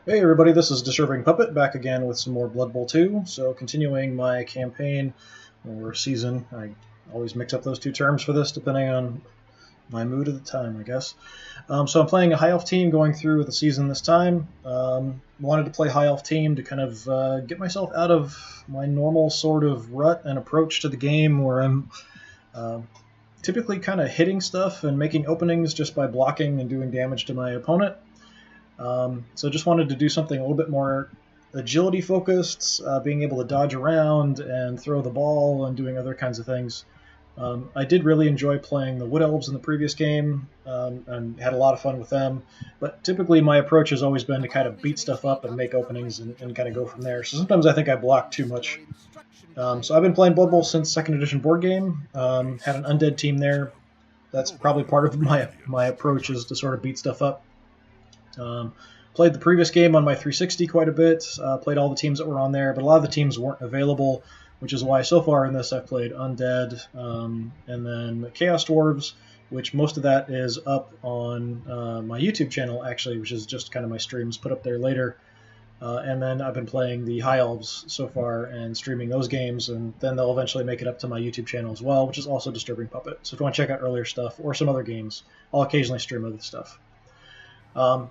Hey everybody, this is DisturbingPuppet back again with some more Blood Bowl 2. So continuing my campaign or season. I always mix up those two terms for this depending on my mood at the time, I guess. So I'm playing a High Elf team going through the season this time. Wanted to play High Elf team to kind of get myself out of my normal sort of rut and approach to the game where I'm typically kind of hitting stuff and making openings just by blocking and doing damage to my opponent. So just wanted to do something a little bit more agility focused, being able to dodge around and throw the ball and doing other kinds of things. I did really enjoy playing the Wood Elves in the previous game and had a lot of fun with them, but typically my approach has always been to kind of beat stuff up and make openings and kind of go from there. So sometimes I think I block too much. So I've been playing Blood Bowl since 2nd edition board game, had an undead team there. That's probably part of my approach, is to sort of beat stuff up. Played the previous game on my 360 quite a bit, played all the teams that were on there, but a lot of the teams weren't available, which is why so far in this I've played Undead, and then Chaos Dwarves, which most of that is up on my YouTube channel actually, which is just kind of my streams put up there later. And then I've been playing the High Elves so far and streaming those games, and then they'll eventually make it up to my YouTube channel as well, which is also Disturbing Puppet. So if you want to check out earlier stuff or some other games, I'll occasionally stream other stuff.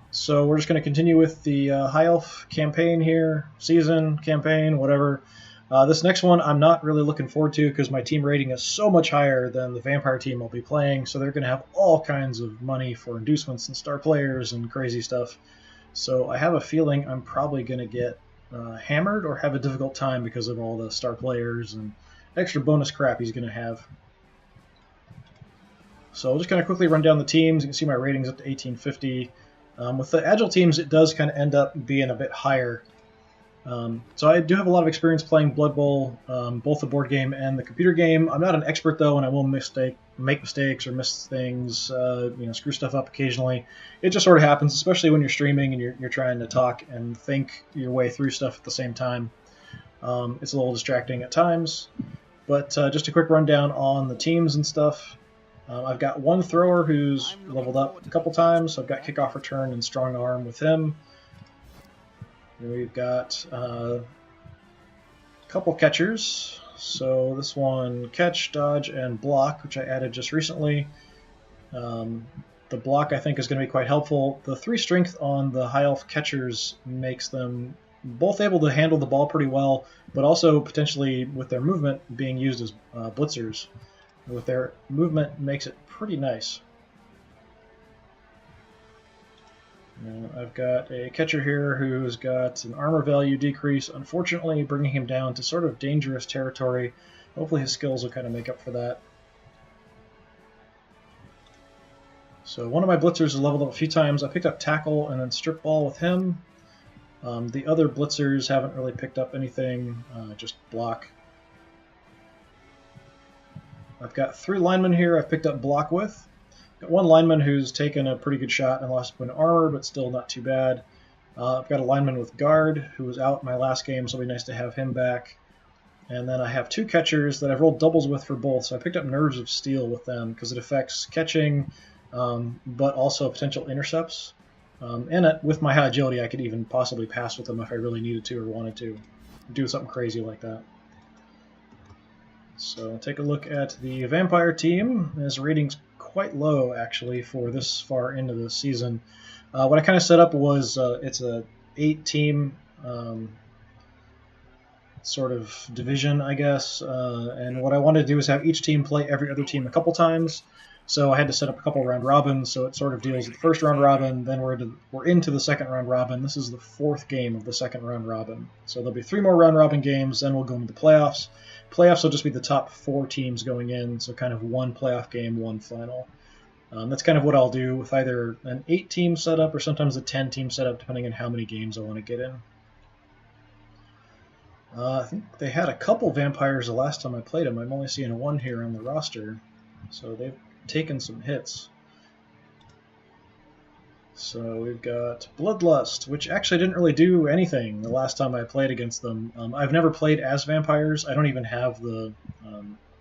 So we're just going to continue with the High Elf campaign here, season, campaign, whatever. This next one I'm not really looking forward to because my team rating is so much higher than the Vampire team I'll be playing, so they're going to have all kinds of money for inducements and star players and crazy stuff. So I have a feeling I'm probably going to get hammered or have a difficult time because of all the star players and extra bonus crap he's going to have. So I'll just kind of quickly run down the teams. You can see my ratings up to 1850. With the Agile teams, it does kind of end up being a bit higher. So I do have a lot of experience playing Blood Bowl, both the board game and the computer game. I'm not an expert, though, and I will make mistakes or miss things, screw stuff up occasionally. It just sort of happens, especially when you're streaming and you're trying to talk and think your way through stuff at the same time. It's a little distracting at times. But just a quick rundown on the teams and stuff. I've got one thrower who's leveled up a couple times, so I've got kickoff return and strong arm with him. And we've got a couple catchers. So this one, catch, dodge, and block, which I added just recently. The block I think is going to be quite helpful. The 3 strength on the High Elf catchers makes them both able to handle the ball pretty well, but also potentially with their movement being used as blitzers. With their movement makes it pretty nice. Now, I've got a catcher here who's got an armor value decrease, unfortunately bringing him down to sort of dangerous territory. Hopefully his skills will kind of make up for that. So one of my blitzers is leveled up a few times. I picked up tackle and then strip ball with him. The other blitzers haven't really picked up anything, just block. I've got 3 linemen here I've picked up block with. Got 1 lineman who's taken a pretty good shot and lost a point of armor, but still not too bad. I've got a lineman with guard who was out my last game, so it'll be nice to have him back. And then I have 2 catchers that I've rolled doubles with for both, so I picked up Nerves of Steel with them because it affects catching, but also potential intercepts. And with my high agility, I could even possibly pass with them if I really needed to or wanted to do something crazy like that. So take a look at the Vampire team. His rating's quite low, actually, for this far into the season. What I kind of set up was it's a 8-team sort of division, I guess. And what I wanted to do is have each team play every other team a couple times. So I had to set up a couple round robins, so it sort of deals with the first round robin, then we're into the second round robin. This is the 4th game of the second round robin. So there'll be 3 more round robin games, then we'll go into the playoffs. Playoffs will just be the top 4 teams going in, so kind of 1 playoff game, 1 final. That's kind of what I'll do with either an 8-team setup or sometimes a 10-team setup, depending on how many games I want to get in. I think they had a couple vampires the last time I played them. I'm only seeing 1 here on the roster, so they've taken some hits. So we've got Bloodlust, which actually didn't really do anything the last time I played against them. I've never played as vampires. I don't even have the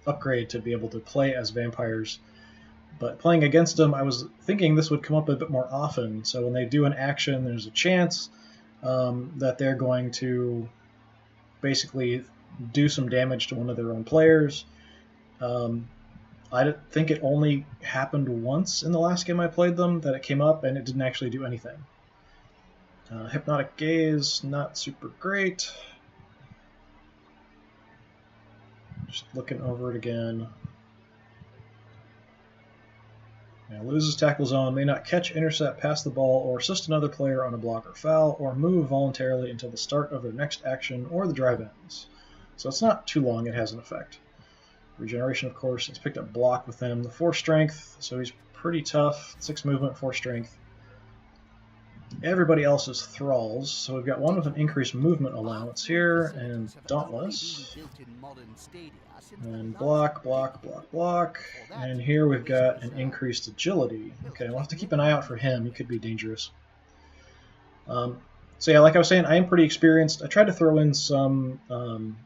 upgrade to be able to play as vampires. But playing against them, I was thinking this would come up a bit more often. So when they do an action, there's a chance that they're going to basically do some damage to one of their own players. I think it only happened once in the last game I played them that it came up, and it didn't actually do anything. Hypnotic Gaze, not super great. Just looking over it again. Now, loses tackle zone, may not catch, intercept, pass the ball, or assist another player on a block or foul, or move voluntarily until the start of their next action or the drive ends. So it's not too long, it has an effect. Regeneration, of course, it's picked up block with him. The 4 strength, so he's pretty tough. 6 movement, 4 strength. Everybody else is thralls, so we've got one with an increased movement allowance here, and Dauntless. And block, block, block, block. And here we've got an increased agility. Okay, we'll have to keep an eye out for him. He could be dangerous. So yeah, like I was saying, I am pretty experienced. I tried to throw in some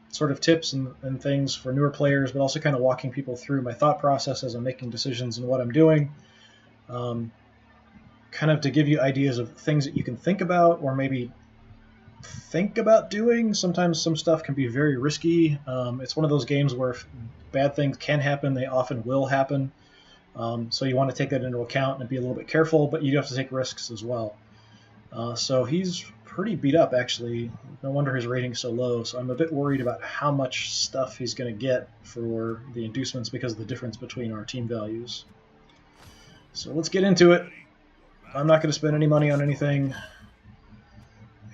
sort of tips and things for newer players, but also kind of walking people through my thought process as I'm making decisions and what I'm doing. Kind of to give you ideas of things that you can think about or maybe think about doing. Sometimes some stuff can be very risky. It's one of those games where if bad things can happen, they often will happen. So you want to take that into account and be a little bit careful, but you do have to take risks as well. So he's pretty beat up, actually. No wonder his rating's so low. So I'm a bit worried about how much stuff he's going to get for the inducements because of the difference between our team values. So let's get into it. I'm not going to spend any money on anything.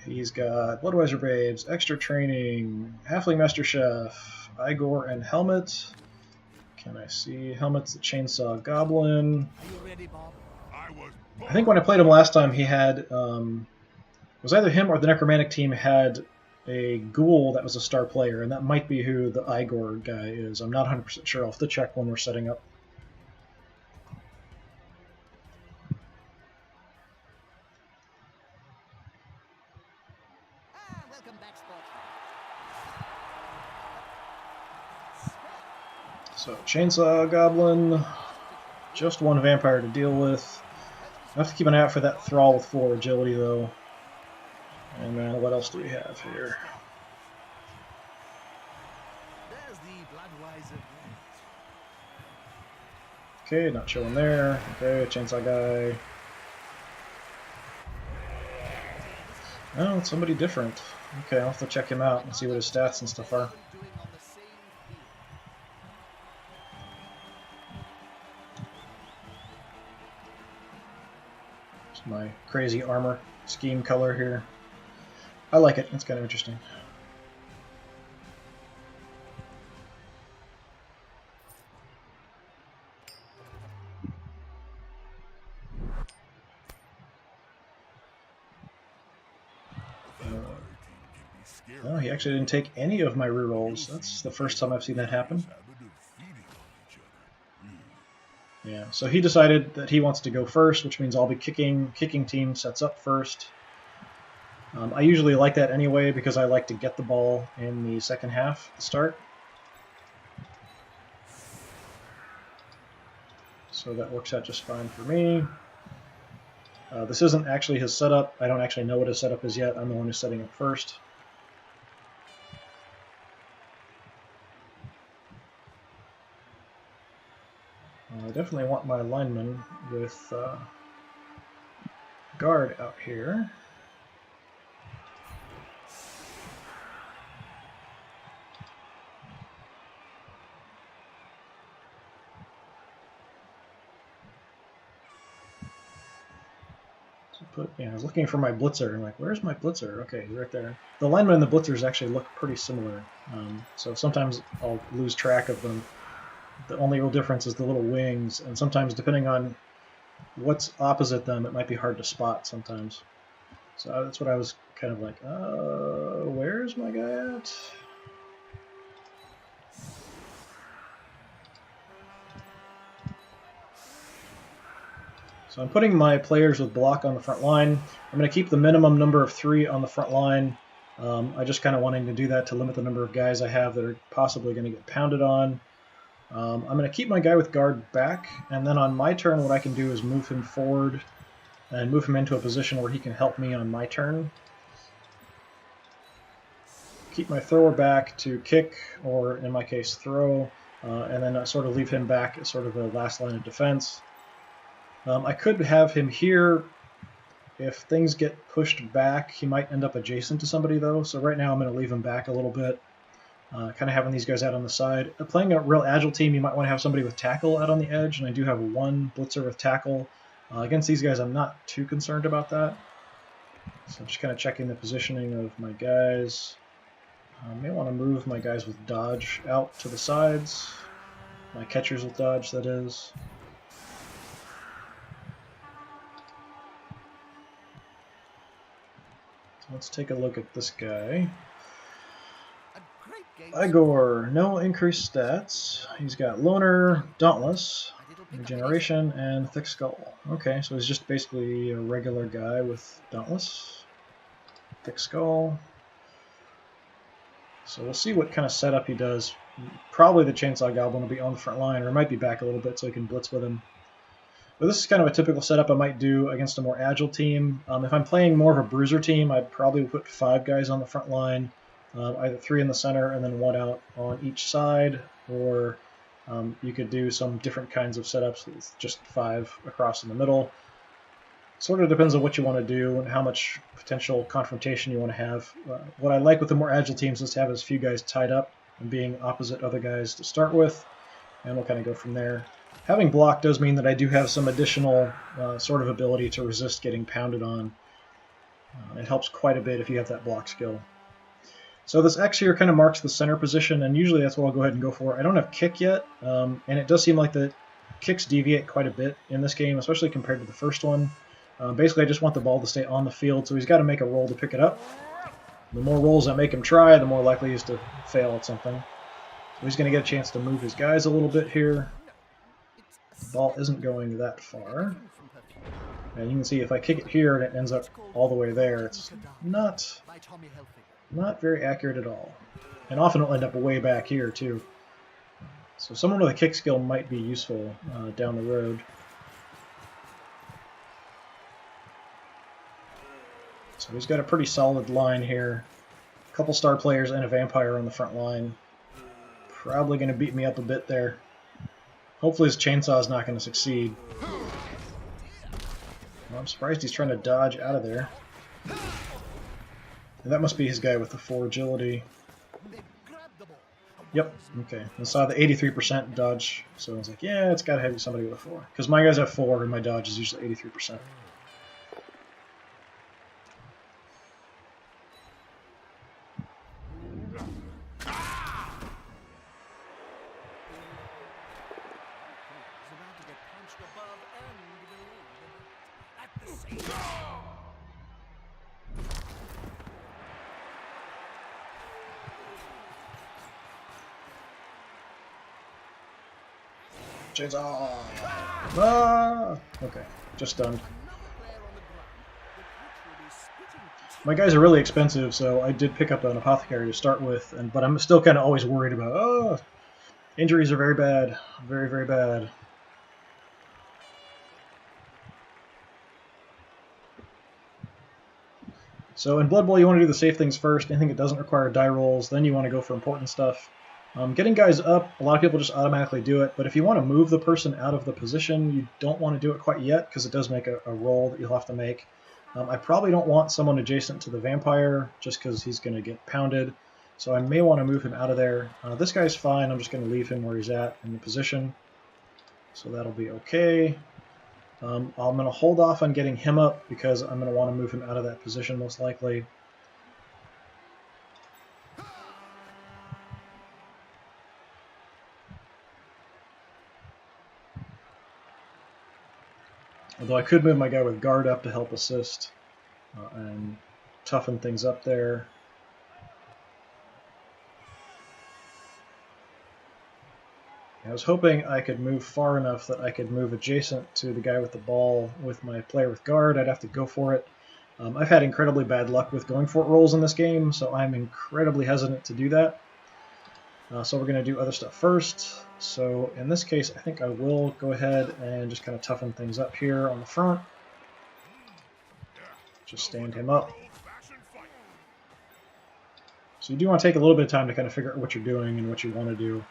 He's got Bloodweiser Babes, Extra Training, Halfling Master Chef, Igor, and Helmet. Can I see? Helmet's the Chainsaw Goblin. I think when I played him last time, he had... it was either him or the Necromantic team had a Ghoul that was a star player, and that might be who the Igor guy is. I'm not 100% sure. I'll have to check when we're setting up. So, Chainsaw Goblin, just one vampire to deal with. I have to keep an eye out for that Thrall with 4 agility, though. And then what else do we have here? Okay, not showing there. Okay, Chainsaw guy. Oh, it's somebody different. Okay, I'll have to check him out and see what his stats and stuff are. My crazy armor scheme color here. I like it. It's kind of interesting. Oh, he actually didn't take any of my rerolls. That's the first time I've seen that happen. Yeah, so he decided that he wants to go first, which means I'll be kicking. Kicking team sets up first. I usually like that anyway because I like to get the ball in the second half to start. So that works out just fine for me. This isn't actually his setup. I don't actually know what his setup is yet. I'm the one who's setting up first. I definitely want my lineman with guard out here. I was looking for my blitzer. I'm like, where's my blitzer? Okay, he's right there. The linemen and the blitzers actually look pretty similar. So sometimes I'll lose track of them. The only real difference is the little wings, and sometimes depending on what's opposite them, it might be hard to spot sometimes. So that's what I was kind of like, where's my guy at? So I'm putting my players with block on the front line. I'm going to keep the minimum number of 3 on the front line. I just kind of wanting to do that to limit the number of guys I have that are possibly going to get pounded on. I'm going to keep my guy with guard back, and then on my turn what I can do is move him forward and move him into a position where he can help me on my turn. keep my thrower back to kick, or in my case, throw, and then sort of leave him back as sort of a last line of defense. I could have him here. If things get pushed back, he might end up adjacent to somebody, though. So right now I'm going to leave him back a little bit, kind of having these guys out on the side. Playing a real agile team, you might want to have somebody with tackle out on the edge, and I do have one blitzer with tackle. Against these guys, I'm not too concerned about that. So I'm just kind of checking the positioning of my guys. I may want to move my guys with dodge out to the sides. My catchers with dodge, that is. Let's take a look at this guy. Igor, no increased stats. He's got Loner, Dauntless, Regeneration, and Thick Skull. Okay, so he's just basically a regular guy with Dauntless, Thick Skull. So we'll see what kind of setup he does. Probably the Chainsaw Goblin will be on the front line, or it might be back a little bit so he can blitz with him. But this is kind of a typical setup I might do against a more agile team. If I'm playing more of a bruiser team, I'd probably put 5 guys on the front line, either 3 in the center and then 1 out on each side, or you could do some different kinds of setups with just 5 across in the middle. Sort of depends on what you want to do and how much potential confrontation you want to have. What I like with the more agile teams is to have as few guys tied up and being opposite other guys to start with, and we'll kind of go from there. Having block does mean that I do have some additional sort of ability to resist getting pounded on. It helps quite a bit if you have that block skill. So this X here kind of marks the center position, and usually that's what I'll go ahead and go for. I don't have kick yet, and it does seem like the kicks deviate quite a bit in this game, especially compared to the first one. Basically, I just want the ball to stay on the field, so he's got to make a roll to pick it up. The more rolls I make him try, the more likely he is to fail at something. So he's going to get a chance to move his guys a little bit here. The ball isn't going that far. And you can see if I kick it here and it ends up all the way there, it's not very accurate at all. And often it'll end up way back here, too. So someone with a kick skill might be useful down the road. So he's got a pretty solid line here. A couple star players and a vampire on the front line. Probably going to beat me up a bit there. Hopefully his chainsaw is not going to succeed. Well, I'm surprised he's trying to dodge out of there. And that must be his guy with the 4 agility. Yep, okay. I saw the 83% dodge, so I was like, yeah, it's got to have somebody with a 4. Because my guys have 4 and my dodge is usually 83%. Chainsaw! Ah! Okay, just stunned. My guys are really expensive, so I did pick up an apothecary to start with, but I'm still kind of always worried about, injuries are very bad. Very, very bad. So in Blood Bowl, you want to do the safe things first. Anything that doesn't require die rolls, then you want to go for important stuff. Getting guys up, a lot of people just automatically do it, but if you want to move the person out of the position, you don't want to do it quite yet, because it does make a roll that you'll have to make. I probably don't want someone adjacent to the vampire, just because he's going to get pounded, so I may want to move him out of there. This guy's fine, I'm just going to leave him where he's at in the position, so that'll be okay. I'm going to hold off on getting him up, because I'm going to want to move him out of that position most likely. Although I could move my guy with guard up to help assist and toughen things up there. I was hoping I could move far enough that I could move adjacent to the guy with the ball with my player with guard. I'd have to go for it. I've had incredibly bad luck with going for it rolls in this game, so I'm incredibly hesitant to do that. So we're going to do other stuff first. So in this case, I think I will go ahead and just kind of toughen things up here on the front. Just stand him up. So you do want to take a little bit of time to kind of figure out what you're doing and what you want to do.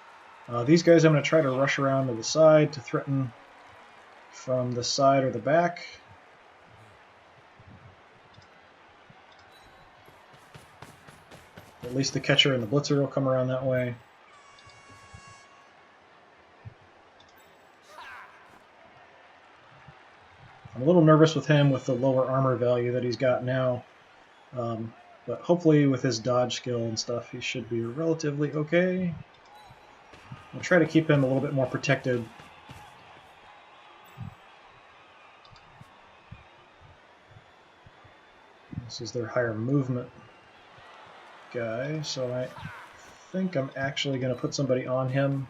These guys I'm going to try to rush around to the side to threaten from the side or the back. At least the catcher and the blitzer will come around that way. I'm a little nervous with him with the lower armor value that he's got now. But hopefully with his dodge skill and stuff, he should be relatively okay. I'll try to keep him a little bit more protected. This is their higher movement guy, so I think I'm actually going to put somebody on him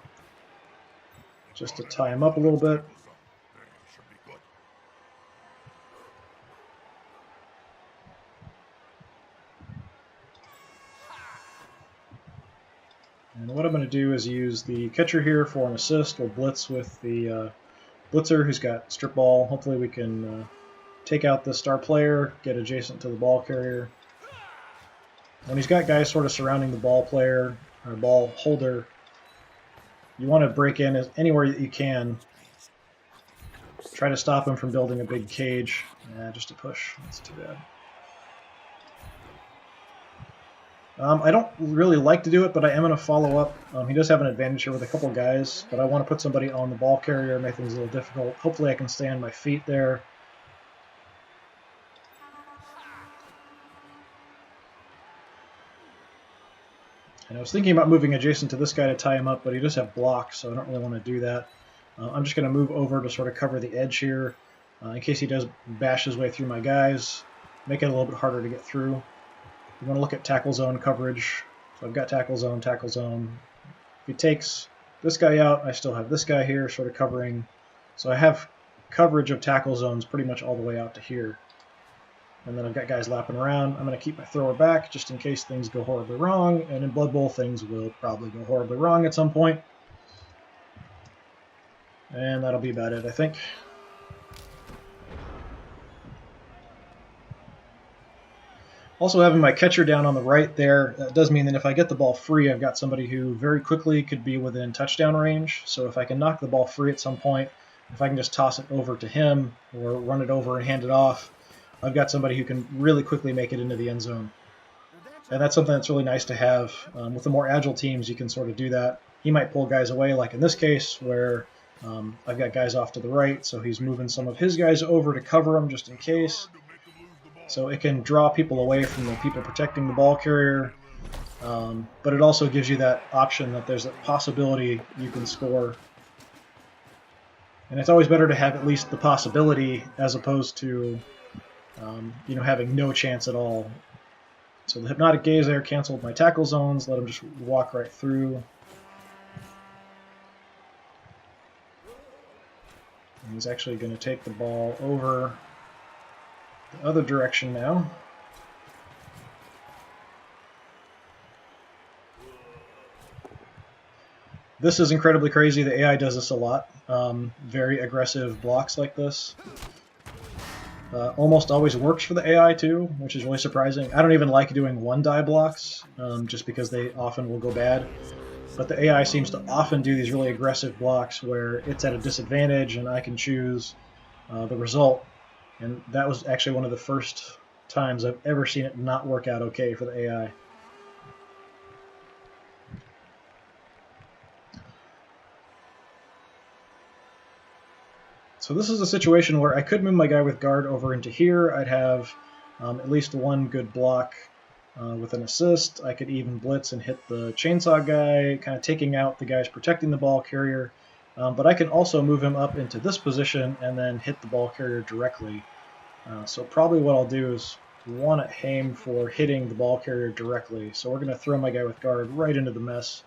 just to tie him up a little bit. And what I'm going to do is use the catcher here for an assist. We'll blitz with the blitzer who's got strip ball. Hopefully we can take out the star player, get adjacent to the ball carrier. When he's got guys sort of surrounding the ball player or ball holder, you want to break in anywhere that you can. Try to stop him from building a big cage. Just a push. That's too bad. I don't really like to do it, but I am going to follow up. He does have an advantage here with a couple guys, but I want to put somebody on the ball carrier, make things a little difficult. Hopefully I can stay on my feet there. And I was thinking about moving adjacent to this guy to tie him up, but he does have blocks, so I don't really want to do that. I'm just going to move over to sort of cover the edge here in case he does bash his way through my guys, make it a little bit harder to get through. You want to look at tackle zone coverage. So I've got tackle zone, tackle zone. If he takes this guy out, I still have this guy here sort of covering. So I have coverage of tackle zones pretty much all the way out to here. And then I've got guys lapping around. I'm going to keep my thrower back just in case things go horribly wrong. And in Blood Bowl, things will probably go horribly wrong at some point. And that'll be about it, I think. Also having my catcher down on the right there, that does mean that if I get the ball free, I've got somebody who very quickly could be within touchdown range. So if I can knock the ball free at some point, if I can just toss it over to him or run it over and hand it off, I've got somebody who can really quickly make it into the end zone. And that's something that's really nice to have. With the more agile teams, you can sort of do that. He might pull guys away, like in this case, where I've got guys off to the right, so he's moving some of his guys over to cover him just in case. So it can draw people away from the people protecting the ball carrier, but it also gives you that option that there's a possibility you can score. And it's always better to have at least the possibility as opposed to having no chance at all. So the hypnotic gaze there canceled my tackle zones, let him just walk right through. And he's actually going to take the ball over the other direction now. This is incredibly crazy. The AI does this a lot. Very aggressive blocks like this. Almost always works for the AI too, which is really surprising. I don't even like doing one-die blocks, just because they often will go bad. But the AI seems to often do these really aggressive blocks where it's at a disadvantage and I can choose the result. And that was actually one of the first times I've ever seen it not work out okay for the AI. So this is a situation where I could move my guy with guard over into here. I'd have at least one good block with an assist. I could even blitz and hit the chainsaw guy, kind of taking out the guys protecting the ball carrier. But I can also move him up into this position and then hit the ball carrier directly. So probably what I'll do is want to aim for hitting the ball carrier directly. So we're going to throw my guy with guard right into the mess.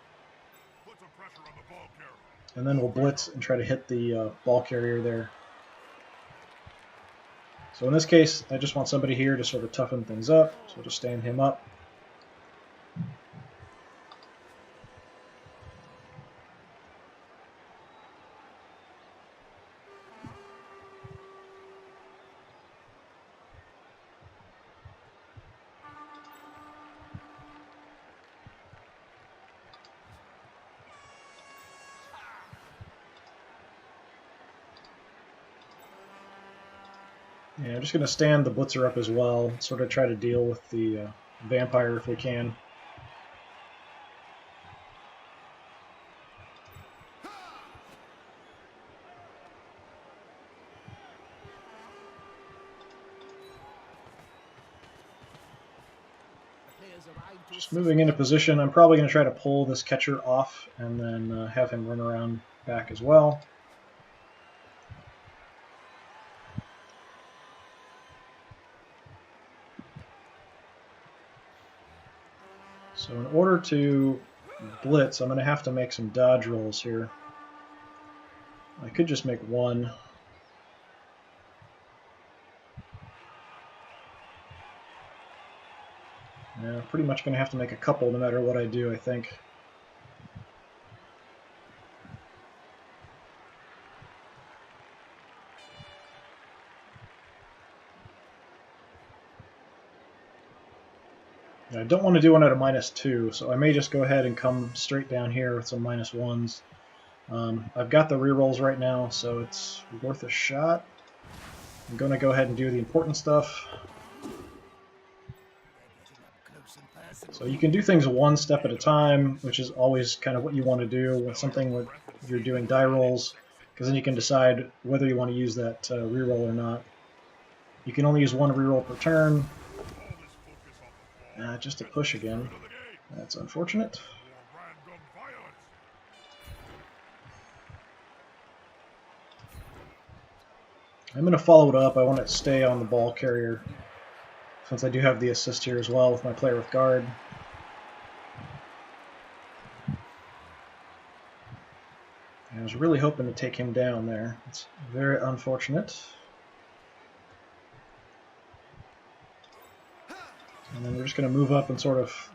And then we'll blitz and try to hit the ball carrier there. So in this case, I just want somebody here to sort of toughen things up. So we'll just stand him up. Yeah, I'm just going to stand the Blitzer up as well, sort of try to deal with the vampire if we can. Just moving into position, I'm probably going to try to pull this catcher off and then have him run around back as well. So in order to blitz, I'm going to have to make some dodge rolls here. I could just make one. Yeah, pretty much going to have to make a couple no matter what I do, I think. I don't want to do one at a -2, so I may just go ahead and come straight down here with some -1s. I've got the rerolls right now, so it's worth a shot. I'm going to go ahead and do the important stuff. So you can do things one step at a time, which is always kind of what you want to do with something with you're doing die rolls, because then you can decide whether you want to use that reroll or not. You can only use one reroll per turn. Just a push again. That's unfortunate. I'm going to follow it up. I want to stay on the ball carrier, since I do have the assist here as well with my player with guard. I was really hoping to take him down there. It's very unfortunate. And then we're just going to move up and sort of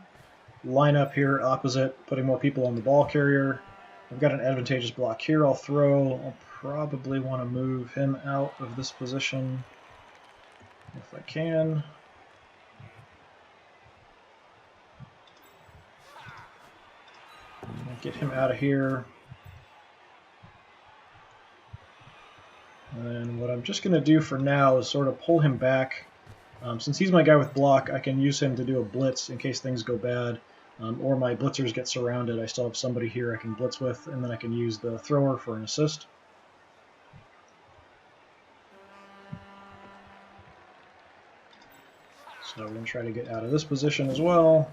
line up here opposite, putting more people on the ball carrier. I've got an advantageous block here I'll throw. I'll probably want to move him out of this position if I can. Get him out of here. And then what I'm just going to do for now is sort of pull him back. Since he's my guy with block, I can use him to do a blitz in case things go bad. Or my blitzers get surrounded. I still have somebody here I can blitz with, and then I can use the thrower for an assist. So we're going to try to get out of this position as well.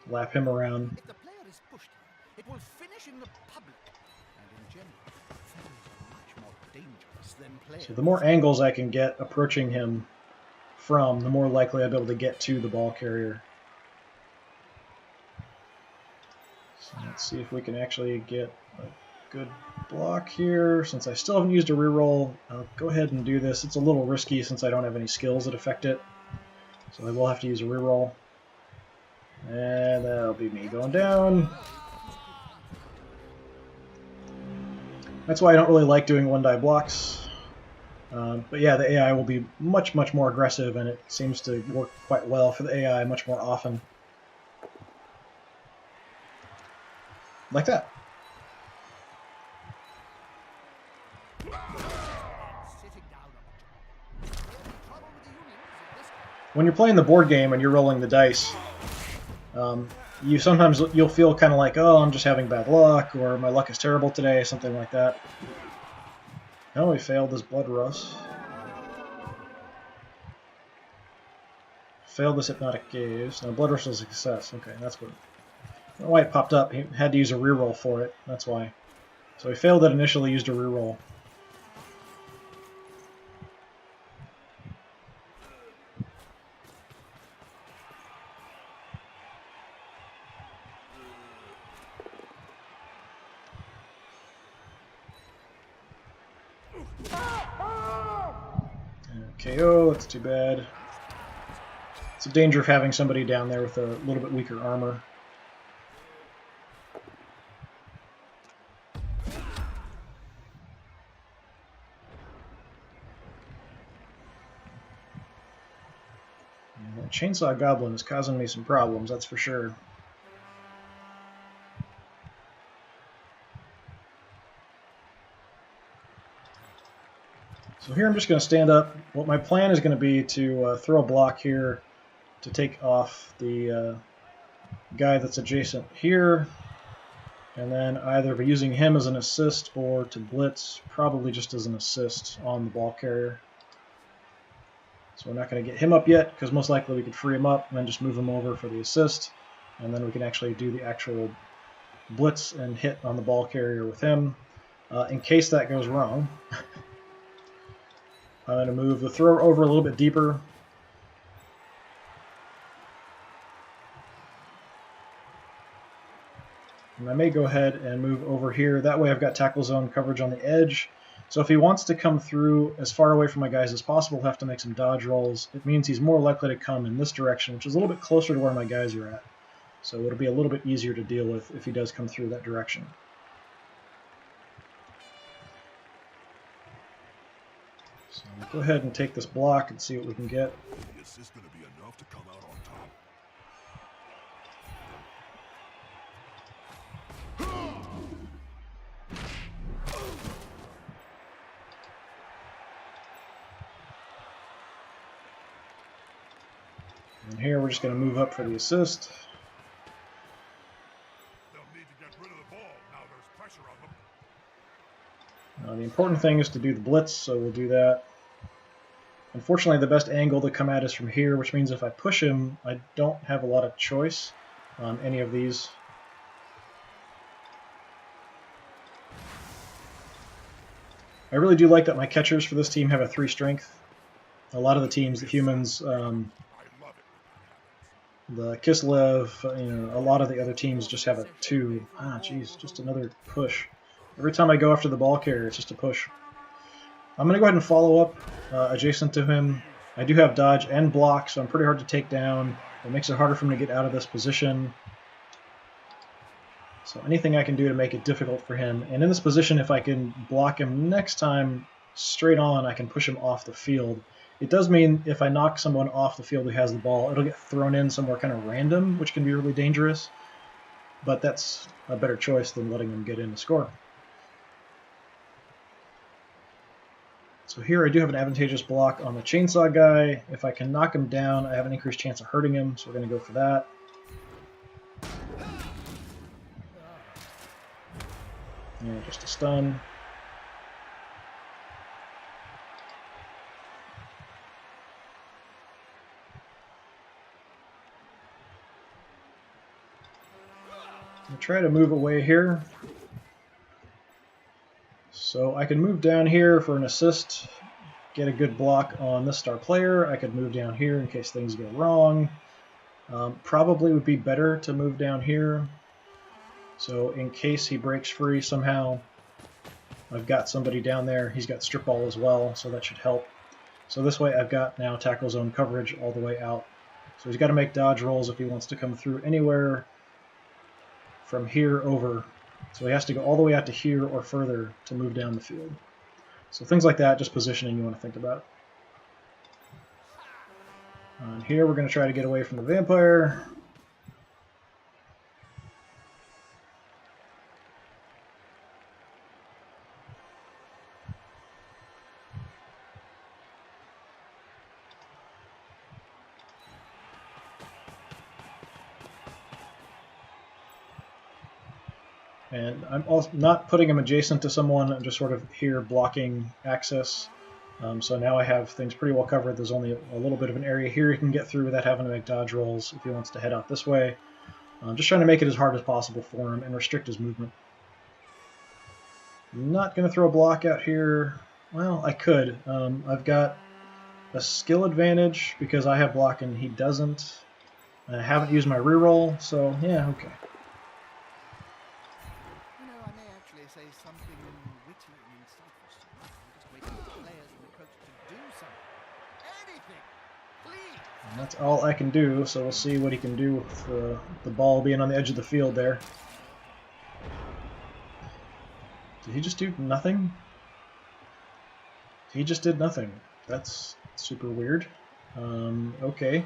Lap him around. If the player is pushed, it will finish in the public. And in general, fairies are much more dangerous than players. So the more angles I can get approaching him from, the more likely I'll be able to get to the ball carrier. So let's see if we can actually get a good block here. Since I still haven't used a reroll, I'll go ahead and do this. It's a little risky since I don't have any skills that affect it. So I will have to use a reroll. And that'll be me going down. That's why I don't really like doing one-die blocks. But yeah, the AI will be much, much more aggressive, and it seems to work quite well for the AI much more often. Like that. When you're playing the board game and you're rolling the dice, you'll feel kind of like, oh, I'm just having bad luck, or my luck is terrible today, something like that. Oh, we failed this Blood Rust. Failed this Hypnotic Gaze. No, Blood Rust was a success. Okay, that's what. I don't know why it popped up. He had to use a reroll for it. That's why. So he failed it initially, used a reroll. KO, that's too bad. It's a danger of having somebody down there with a little bit weaker armor. And that Chainsaw Goblin is causing me some problems, that's for sure. So here I'm just going to stand up. What my plan is going to be to throw a block here to take off the guy that's adjacent here, and then either be using him as an assist or to blitz, probably just as an assist on the ball carrier. So we're not going to get him up yet, because most likely we could free him up and then just move him over for the assist, and then we can actually do the actual blitz and hit on the ball carrier with him. In case that goes wrong, I'm going to move the thrower over a little bit deeper. And I may go ahead and move over here. That way I've got tackle zone coverage on the edge. So if he wants to come through as far away from my guys as possible, he'll have to make some dodge rolls. It means he's more likely to come in this direction, which is a little bit closer to where my guys are at. So it'll be a little bit easier to deal with if he does come through that direction. So we'll go ahead and take this block and see what we can get. Is this going to be enough to come out on top? And here we're just going to move up for the assist. They'll need to get rid of the ball. Now there's pressure on them. The important thing is to do the blitz, so we'll do that. Unfortunately, the best angle to come at is from here, which means if I push him, I don't have a lot of choice on any of these. I really do like that my catchers for this team have a 3 strength. A lot of the teams, the humans, the Kislev, a lot of the other teams just have a 2. Ah, geez, just another push. Every time I go after the ball carrier, it's just a push. I'm going to go ahead and follow up adjacent to him. I do have dodge and block, so I'm pretty hard to take down. It makes it harder for him to get out of this position. So anything I can do to make it difficult for him. And in this position, if I can block him next time straight on, I can push him off the field. It does mean if I knock someone off the field who has the ball, it'll get thrown in somewhere kind of random, which can be really dangerous. But that's a better choice than letting them get in to score. So here I do have an advantageous block on the chainsaw guy. If I can knock him down, I have an increased chance of hurting him, so we're going to go for that. And just a stun. I'll try to move away here. So I can move down here for an assist, get a good block on this star player. I could move down here in case things go wrong. Probably would be better to move down here. So in case he breaks free somehow, I've got somebody down there. He's got strip ball as well, so that should help. So this way I've got now tackle zone coverage all the way out. So he's got to make dodge rolls if he wants to come through anywhere from here over. So he has to go all the way out to here or further to move down the field. So things like that, just positioning you want to think about. And here we're going to try to get away from the vampire. And I'm also not putting him adjacent to someone, I'm just sort of here blocking access. So now I have things pretty well covered. There's only a little bit of an area here he can get through without having to make dodge rolls if he wants to head out this way. I'm just trying to make it as hard as possible for him and restrict his movement. I'm not going to throw a block out here. Well, I could. I've got a skill advantage because I have block and he doesn't. I haven't used my reroll, so yeah, okay. Say something witty and insightful. I'm just waiting for the players and the coach to do something. Anything, please. And that's all I can do, so we'll see what he can do with the ball being on the edge of the field there. Did he just do nothing? He just did nothing. That's super weird. Okay.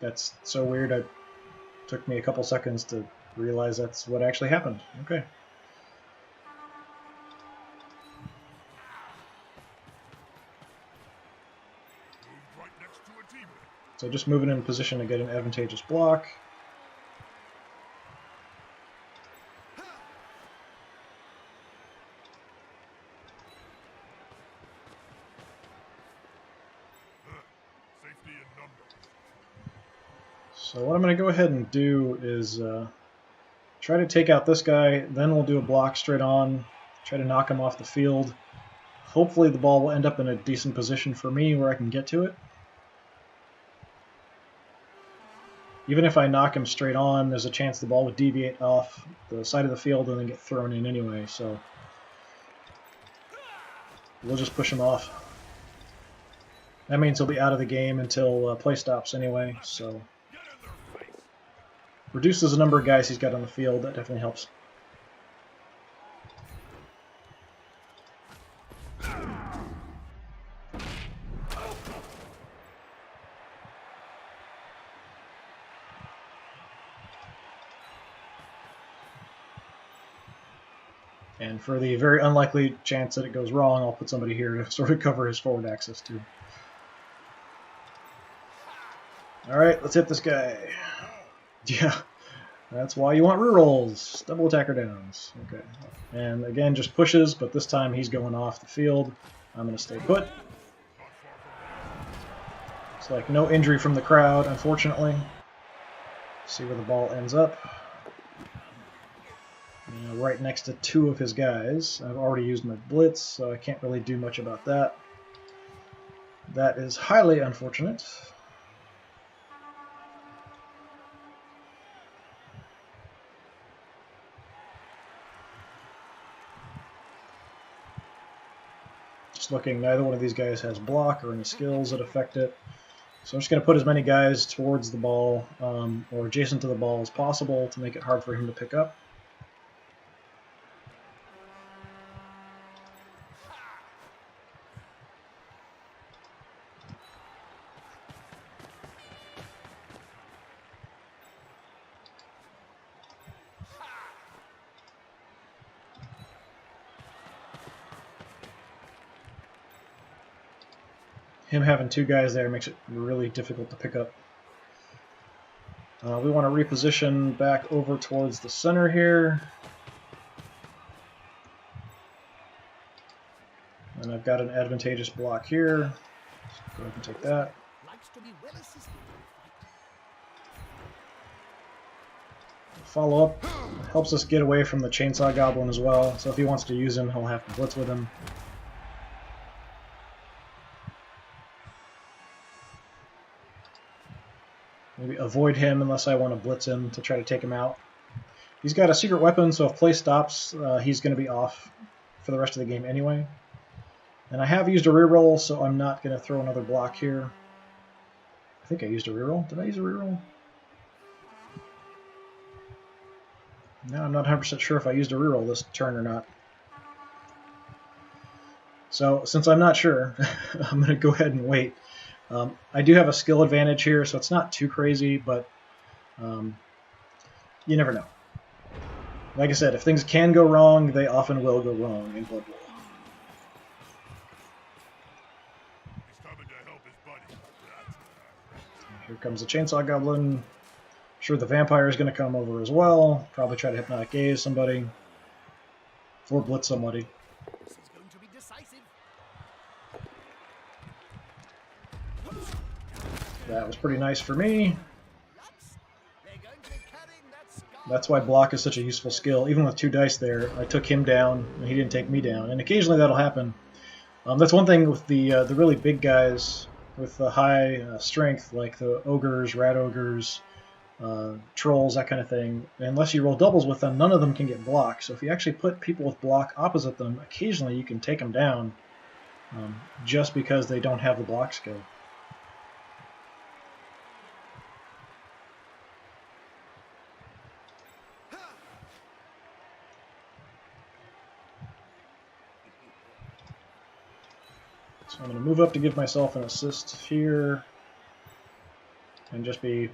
That's so weird. It took me a couple seconds to realize that's what actually happened. Okay. Moved right next to a teammate. So just moving in position to get an advantageous block. Safety in numbers. So what I'm going to go ahead and do is try to take out this guy, then we'll do a block straight on, try to knock him off the field. Hopefully the ball will end up in a decent position for me where I can get to it. Even if I knock him straight on, there's a chance the ball would deviate off the side of the field and then get thrown in anyway, so we'll just push him off. That means he'll be out of the game until play stops anyway, so reduces the number of guys he's got on the field. That definitely helps. And for the very unlikely chance that it goes wrong, I'll put somebody here to sort of cover his forward access too. Alright, let's hit this guy. Yeah, that's why you want rerolls. Double attacker downs. Okay. And again, just pushes, but this time he's going off the field. I'm going to stay put. Looks like no injury from the crowd, unfortunately. See where the ball ends up. Right next to two of his guys. I've already used my blitz, so I can't really do much about that. That is highly unfortunate. Just looking, neither one of these guys has block or any skills that affect it. So I'm just going to put as many guys towards the ball or adjacent to the ball as possible to make it hard for him to pick up. Him having two guys there makes it really difficult to pick up. We want to reposition back over towards the center here. And I've got an advantageous block here. So go ahead and take that. Follow up helps us get away from the chainsaw goblin as well. So if he wants to use him, he'll have to blitz with him. Maybe avoid him unless I want to blitz him to try to take him out. He's got a secret weapon, so if play stops, he's going to be off for the rest of the game anyway. And I have used a reroll, so I'm not going to throw another block here. I think I used a reroll. Did I use a reroll? No, I'm not 100% sure if I used a reroll this turn or not. So since I'm not sure, I'm going to go ahead and wait. I do have a skill advantage here, so it's not too crazy, but you never know. Like I said, if things can go wrong, they often will go wrong in Blood Bowl. He's coming to help his buddy. Here comes the Chainsaw Goblin. I'm sure the Vampire is going to come over as well. Probably try to Hypnotic Gaze somebody. Or blitz somebody. This is going to be decisive. That was pretty nice for me. They're going to be carrying that scar. That's why block is such a useful skill. Even with two dice there, I took him down, and he didn't take me down. And occasionally that'll happen. That's one thing with the really big guys with the high strength, like the ogres, rat ogres, trolls, that kind of thing. Unless you roll doubles with them, none of them can get blocked. So if you actually put people with block opposite them, occasionally you can take them down just because they don't have the block skill. So I'm going to move up to give myself an assist here and just be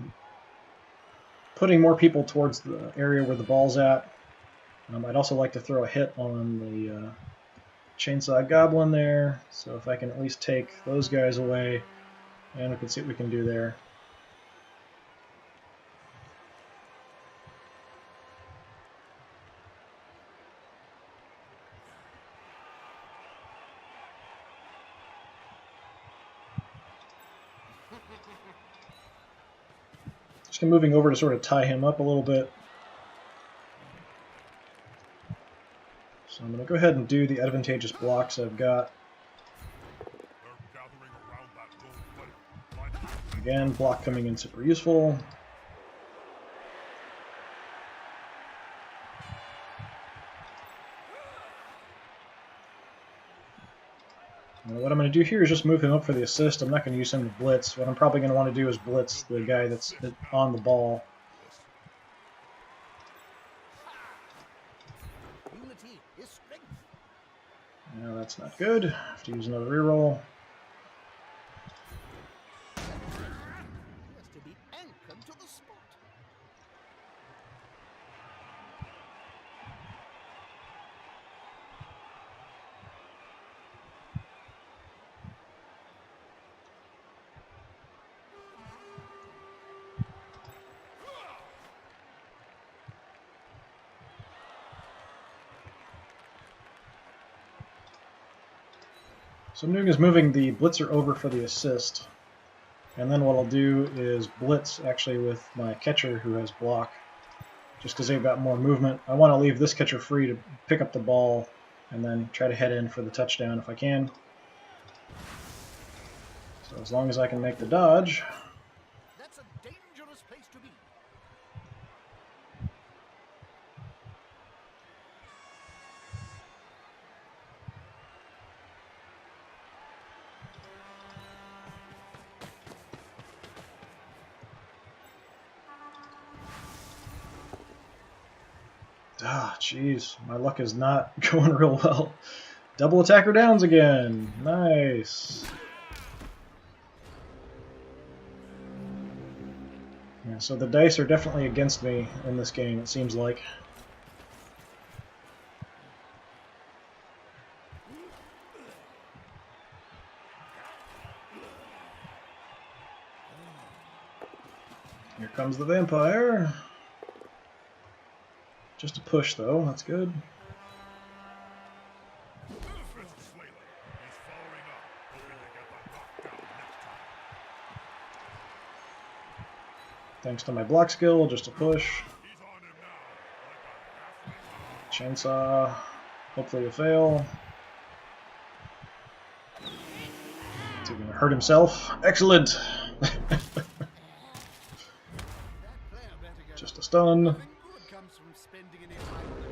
putting more people towards the area where the ball's at. I'd also like to throw a hit on the chainsaw goblin there, so if I can at least take those guys away, and we can see what we can do there. Just moving over to sort of tie him up a little bit. So I'm going to go ahead and do the advantageous blocks I've got. Again, block coming in super useful. Now what I'm going to do here is just move him up for the assist. I'm not going to use him to blitz. What I'm probably going to want to do is blitz the guy that's on the ball. No, that's not good. I have to use another reroll. So what I'm doing is moving the blitzer over for the assist. And then what I'll do is blitz actually with my catcher who has block. Just because they've got more movement. I want to leave this catcher free to pick up the ball and then try to head in for the touchdown if I can. So as long as I can make the dodge. That's a dangerous place to be. Ah, jeez, my luck is not going real well. Double attacker downs again. Nice. Yeah, so the dice are definitely against me in this game, it seems like. Here comes the vampire. Just a push, though. That's good. Thanks to my block skill, just a push. Chainsaw. Hopefully a fail. Is he going to hurt himself? Excellent! Just a stun.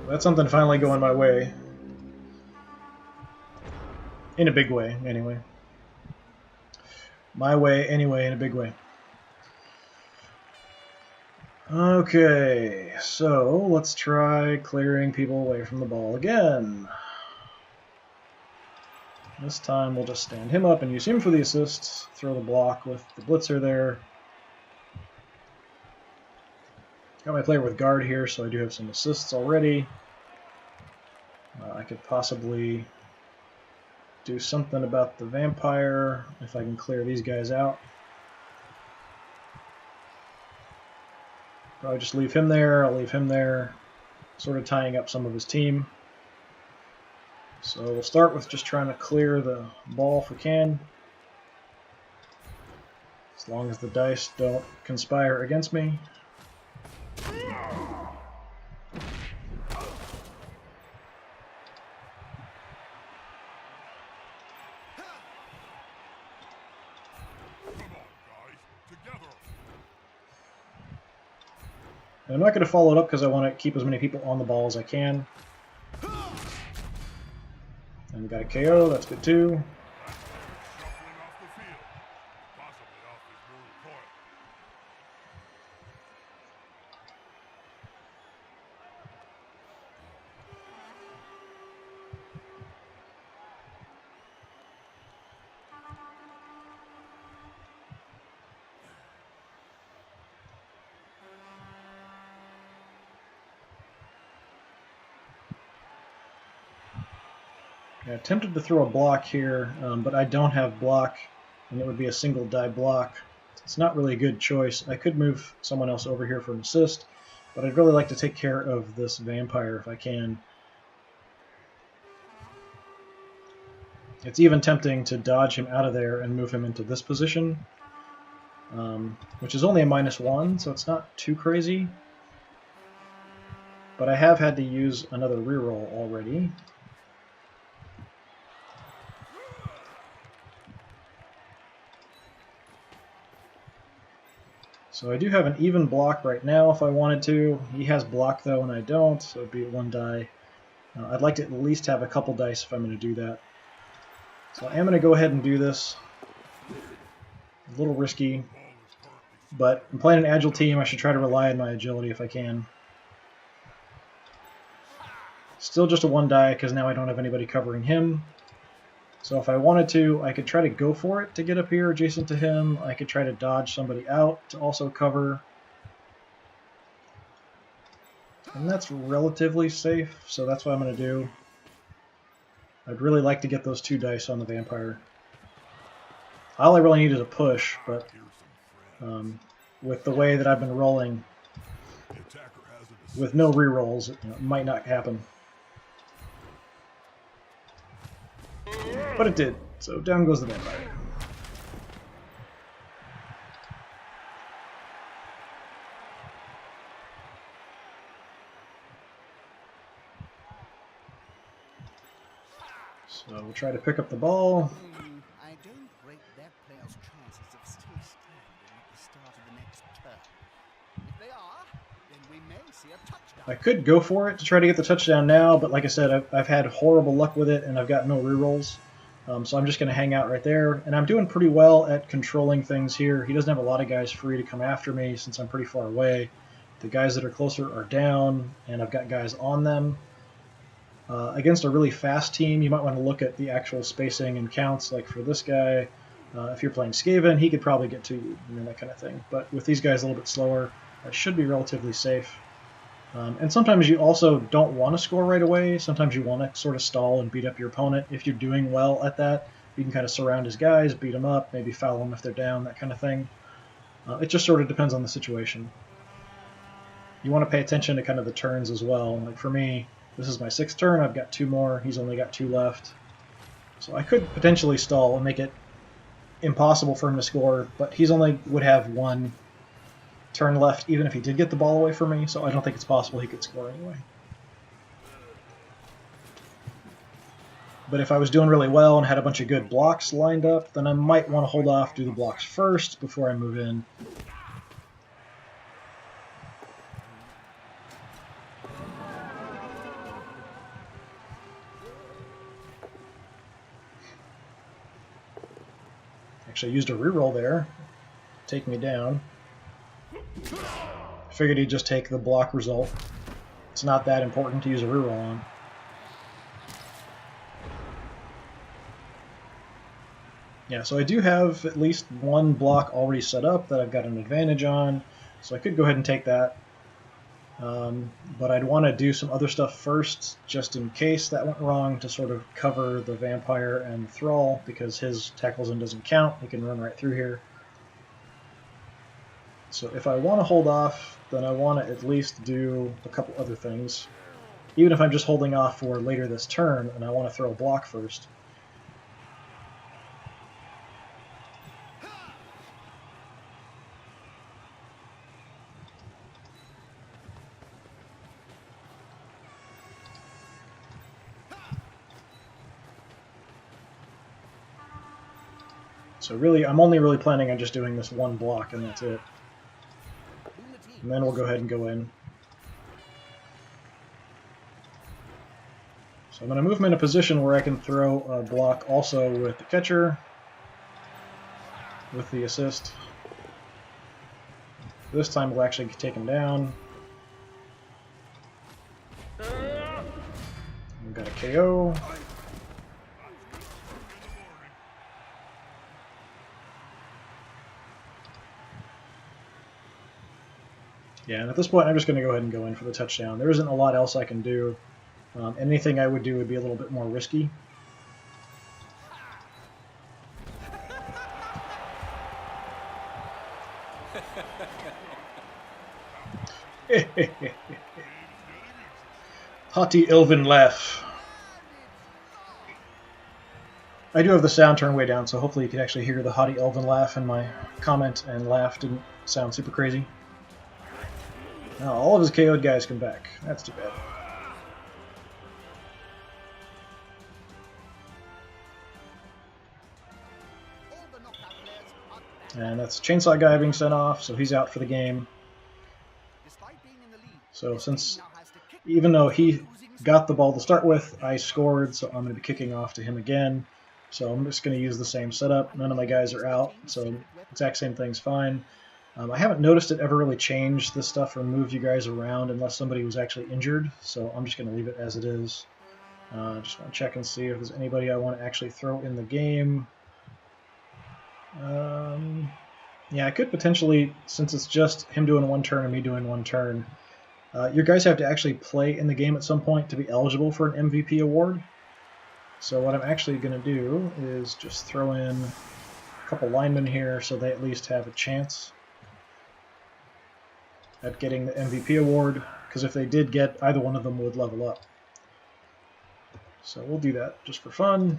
That's something finally going my way. In a big way, anyway. My way, anyway, in a big way. Okay, so let's try clearing people away from the ball again. This time we'll just stand him up and use him for the assist. Throw the block with the blitzer there. Got my player with guard here, so I do have some assists already. I could possibly do something about the vampire if I can clear these guys out. Probably just leave him there. I'll leave him there, sort of tying up some of his team. So we'll start with just trying to clear the ball if we can. As long as the dice don't conspire against me. I'm not going to follow it up because I want to keep as many people on the ball as I can. And we got a KO, that's good too. Yeah, tempted to throw a block here, but I don't have block, and it would be a single die block. It's not really a good choice. I could move someone else over here for an assist, but I'd really like to take care of this vampire if I can. It's even tempting to dodge him out of there and move him into this position, which is only a -1, so it's not too crazy. But I have had to use another reroll already. So I do have an even block right now if I wanted to. He has block though, and I don't, so it'd be 1 die. I'd like to at least have a couple dice if I'm going to do that. So I am going to go ahead and do this. A little risky, but I'm playing an agile team. I should try to rely on my agility if I can. Still just a 1 die because now I don't have anybody covering him. So if I wanted to, I could try to go for it to get up here adjacent to him. I could try to dodge somebody out to also cover. And that's relatively safe, so that's what I'm going to do. I'd really like to get those 2 dice on the vampire. All I really need is a push, but with the way that I've been rolling, with no rerolls, it might not happen. But it did, so down goes the vampire. So we'll try to pick up the ball. I don't rate that player's chances of still standing at the start of the next turn. If they are, then we may see a touchdown. I could go for it to try to get the touchdown now, but like I said, I've had horrible luck with it, and I've got no rerolls. So I'm just going to hang out right there. And I'm doing pretty well at controlling things here. He doesn't have a lot of guys free to come after me since I'm pretty far away. The guys that are closer are down, and I've got guys on them. Against a really fast team, you might want to look at the actual spacing and counts. Like for this guy, if you're playing Skaven, he could probably get to you, that kind of thing. But with these guys a little bit slower, I should be relatively safe. And sometimes you also don't want to score right away. Sometimes you want to sort of stall and beat up your opponent. If you're doing well at that, you can kind of surround his guys, beat them up, maybe foul them if they're down, that kind of thing. It just sort of depends on the situation. You want to pay attention to kind of the turns as well. Like for me, this is my 6th turn. I've got 2 more. He's only got 2 left. So I could potentially stall and make it impossible for him to score, but he's only would have 1 turn left even if he did get the ball away from me, so I don't think it's possible he could score anyway. But if I was doing really well and had a bunch of good blocks lined up, then I might want to hold off, do the blocks first before I move in. Actually, I used a reroll there, take me down. I figured he'd just take the block result. It's not that important to use a reroll on. Yeah, so I do have at least 1 block already set up that I've got an advantage on, so I could go ahead and take that. But I'd want to do some other stuff first, just in case that went wrong, to sort of cover the vampire and the thrall, because his tackle zone doesn't count. He can run right through here. So if I want to hold off, then I want to at least do a couple other things. Even if I'm just holding off for later this turn, and I want to throw a block first. So really, I'm only really planning on just doing this 1 block, and that's it. And then we'll go ahead and go in. So I'm going to move him in a position where I can throw a block also with the catcher, with the assist. This time we'll actually take him down. We've got a KO. Yeah, and at this point I'm just going to go ahead and go in for the touchdown. There isn't a lot else I can do. Anything I would do would be a little bit more risky. Haughty elven laugh. I do have the sound turned way down, so hopefully you can actually hear the haughty elven laugh, and my comment and laugh didn't sound super crazy. Now all of his KO'd guys come back. That's too bad. And that's Chainsaw Guy being sent off, so he's out for the game. So since, even though he got the ball to start with, I scored, so I'm going to be kicking off to him again. So I'm just going to use the same setup. None of my guys are out, so exact same thing's fine. I haven't noticed it ever really changed this stuff or moved you guys around unless somebody was actually injured, so I'm just going to leave it as it is. Just want to check and see if there's anybody I want to actually throw in the game. Yeah, I could potentially, since it's just him doing one turn and me doing one turn, your guys have to actually play in the game at some point to be eligible for an MVP award. So what I'm actually going to do is just throw in a couple linemen here so they at least have a chance at getting the MVP award, because if they did get, either one of them would level up. So we'll do that just for fun.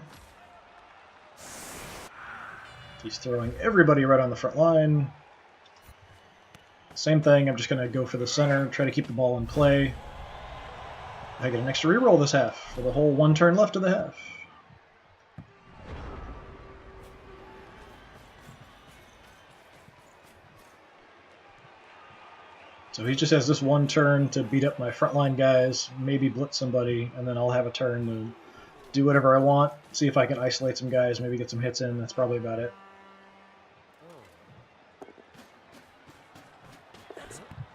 He's throwing everybody right on the front line. Same thing, I'm just going to go for the center, try to keep the ball in play. I get an extra reroll this half for the whole one turn left of the half. So he just has this one turn to beat up my frontline guys, maybe blitz somebody, and then I'll have a turn to do whatever I want, see if I can isolate some guys, maybe get some hits in. That's probably about it.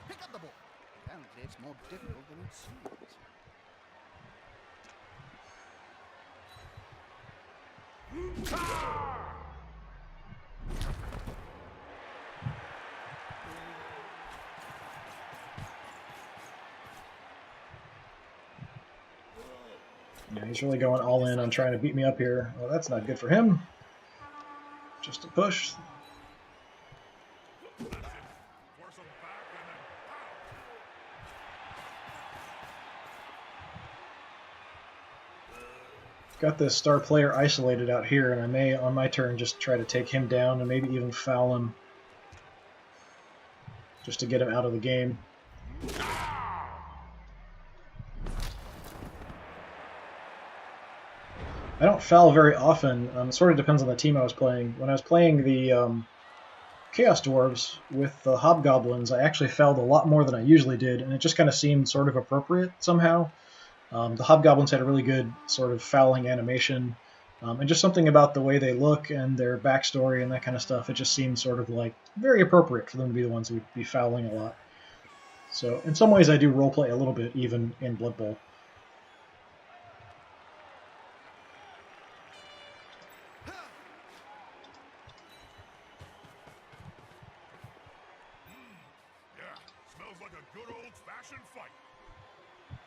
Pick up the ball. Apparently it's more difficult than it seems. Yeah, he's really going all in on trying to beat me up here. Well, that's not good for him. Just a push. Got this star player isolated out here, and I may, on my turn, just try to take him down and maybe even foul him just to get him out of the game. I don't foul very often. It sort of depends on the team I was playing. When I was playing the Chaos Dwarves with the Hobgoblins, I actually fouled a lot more than I usually did, and it just kind of seemed sort of appropriate somehow. The Hobgoblins had a really good sort of fouling animation, and just something about the way they look and their backstory and that kind of stuff. It just seemed sort of like very appropriate for them to be the ones who would be fouling a lot. So in some ways I do roleplay a little bit, even in Blood Bowl.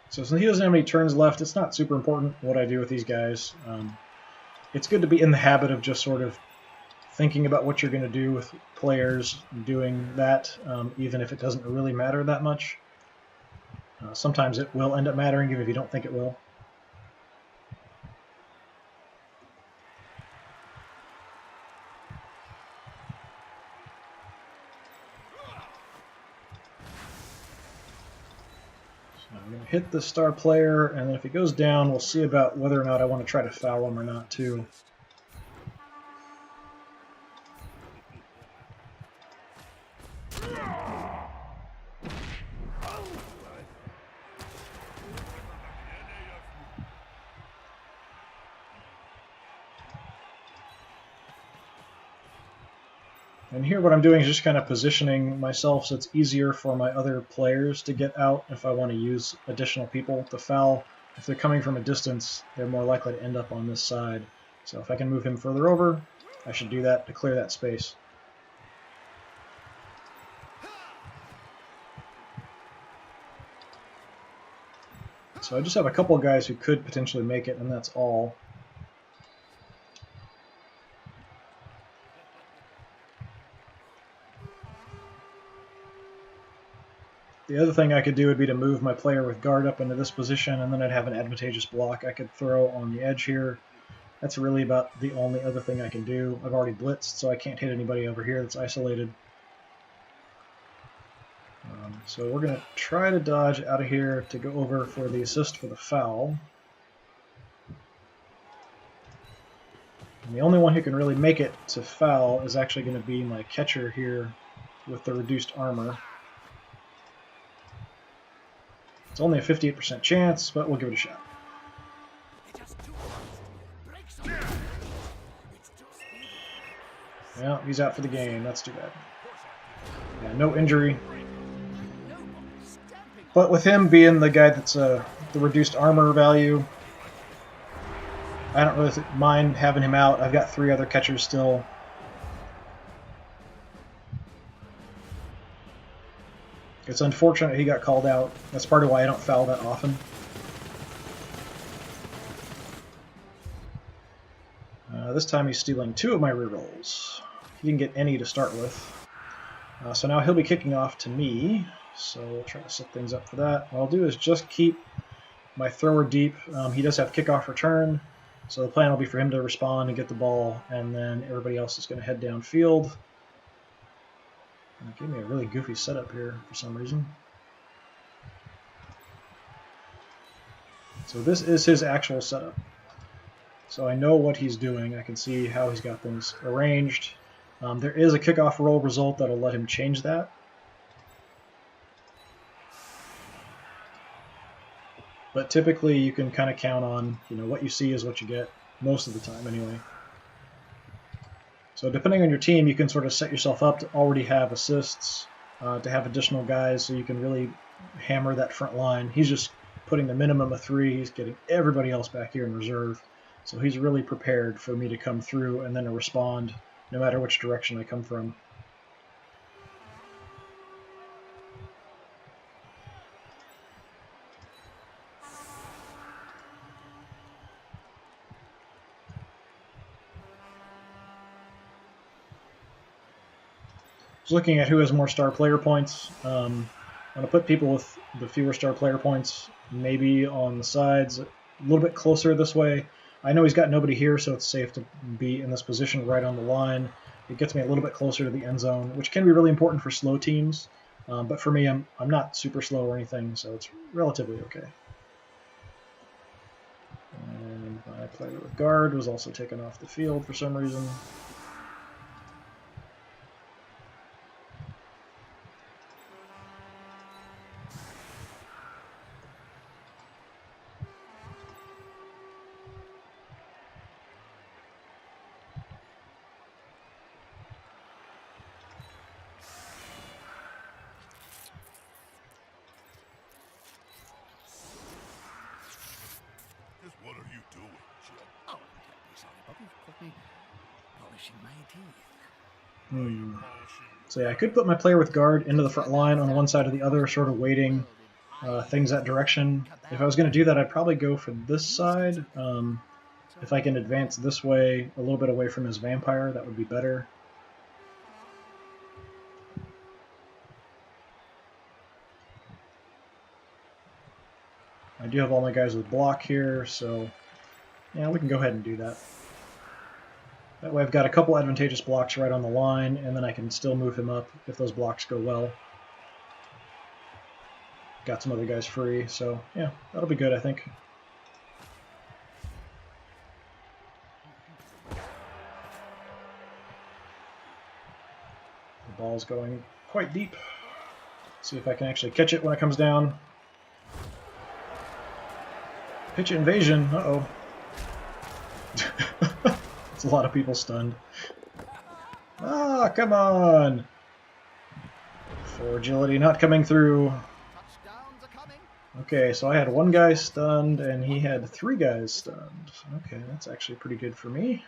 So since he doesn't have any turns left, it's not super important what I do with these guys. It's good to be in the habit of just sort of thinking about what you're going to do with players, doing that, even if it doesn't really matter that much. Sometimes it will end up mattering, even if you don't think it will. I'm going to hit the star player, and then if he goes down, we'll see about whether or not I want to try to foul him or not, too. And here what I'm doing is just kind of positioning myself so it's easier for my other players to get out if I want to use additional people to foul. If they're coming from a distance, they're more likely to end up on this side. So if I can move him further over, I should do that to clear that space. So I just have a couple of guys who could potentially make it, and that's all. The other thing I could do would be to move my player with guard up into this position, and then I'd have an advantageous block I could throw on the edge here. That's really about the only other thing I can do. I've already blitzed, so I can't hit anybody over here that's isolated. So we're going to try to dodge out of here to go over for the assist for the foul. And the only one who can really make it to foul is actually going to be my catcher here with the reduced armor. It's only a 58% chance, but we'll give it a shot. Well, he's out for the game. That's too bad. Yeah, no injury. But with him being the guy that's the reduced armor value, I don't really mind having him out. I've got 3 other catchers still. It's unfortunate he got called out. That's part of why I don't foul that often. This time he's stealing 2 of my rerolls. He didn't get any to start with. So now he'll be kicking off to me. So we'll try to set things up for that. What I'll do is just keep my thrower deep. He does have kickoff return. So the plan will be for him to respond and get the ball, and then everybody else is going to head downfield. It gave me a really goofy setup here for some reason. So this is his actual setup. So I know what he's doing. I can see how he's got things arranged. There is a kickoff roll result that'll let him change that. But typically you can kind of count on, what you see is what you get most of the time anyway. So depending on your team, you can sort of set yourself up to already have assists, to have additional guys, so you can really hammer that front line. He's just putting the minimum of 3. He's getting everybody else back here in reserve. So he's really prepared for me to come through and then to respond no matter which direction I come from. Looking at who has more star player points. I'm going to put people with the fewer star player points maybe on the sides, a little bit closer this way. I know he's got nobody here, so it's safe to be in this position right on the line. It gets me a little bit closer to the end zone, which can be really important for slow teams. But for me, I'm not super slow or anything, so it's relatively okay. And my player with guard was also taken off the field for some reason. What are you doing, Jim? Oh, don't be sorry, Bobby. Caught me polishing my teeth. So yeah, I could put my player with guard into the front line on one side or the other, sort of waiting things that direction. If I was going to do that, I'd probably go for this side. If I can advance this way, a little bit away from his vampire, that would be better. I do have all my guys with block here, so yeah, we can go ahead and do that. That way I've got a couple advantageous blocks right on the line, and then I can still move him up if those blocks go well. Got some other guys free, so yeah, that'll be good, I think. The ball's going quite deep. See if I can actually catch it when it comes down. Pitch invasion. Uh-oh. That's a lot of people stunned. Ah, come on! For agility not coming through. Okay, so I had 1 guy stunned, and he had 3 guys stunned. Okay, that's actually pretty good for me.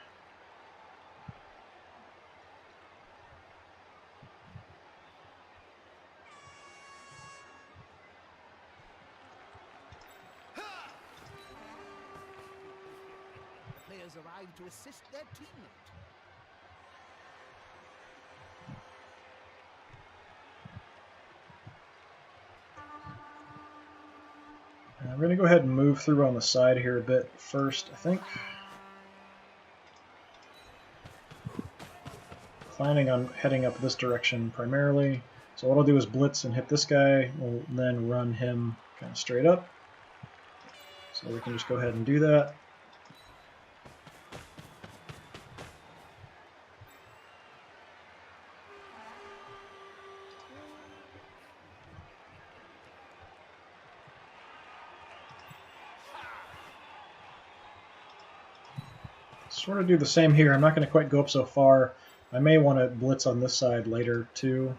Players arrive to assist their teammate. I'm going to go ahead and move through on the side here a bit first, I think. Planning on heading up this direction primarily. So what I'll do is blitz and hit this guy. We'll then run him kind of straight up. So we can just go ahead and do that. Sort of do the same here. I'm not going to quite go up so far. I may want to blitz on this side later too.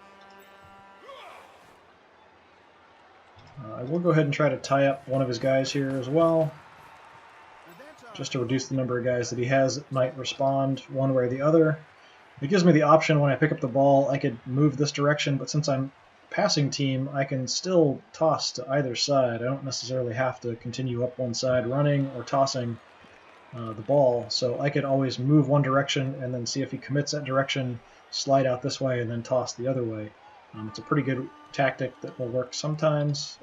I will go ahead and try to tie up one of his guys here as well, just to reduce the number of guys that he has that might respond one way or the other. It gives me the option when I pick up the ball, I could move this direction, but since I'm passing team, I can still toss to either side. I don't necessarily have to continue up one side running or tossing the ball, so I could always move one direction and then see if he commits that direction, slide out this way, and then toss the other way. It's a pretty good tactic that will work sometimes.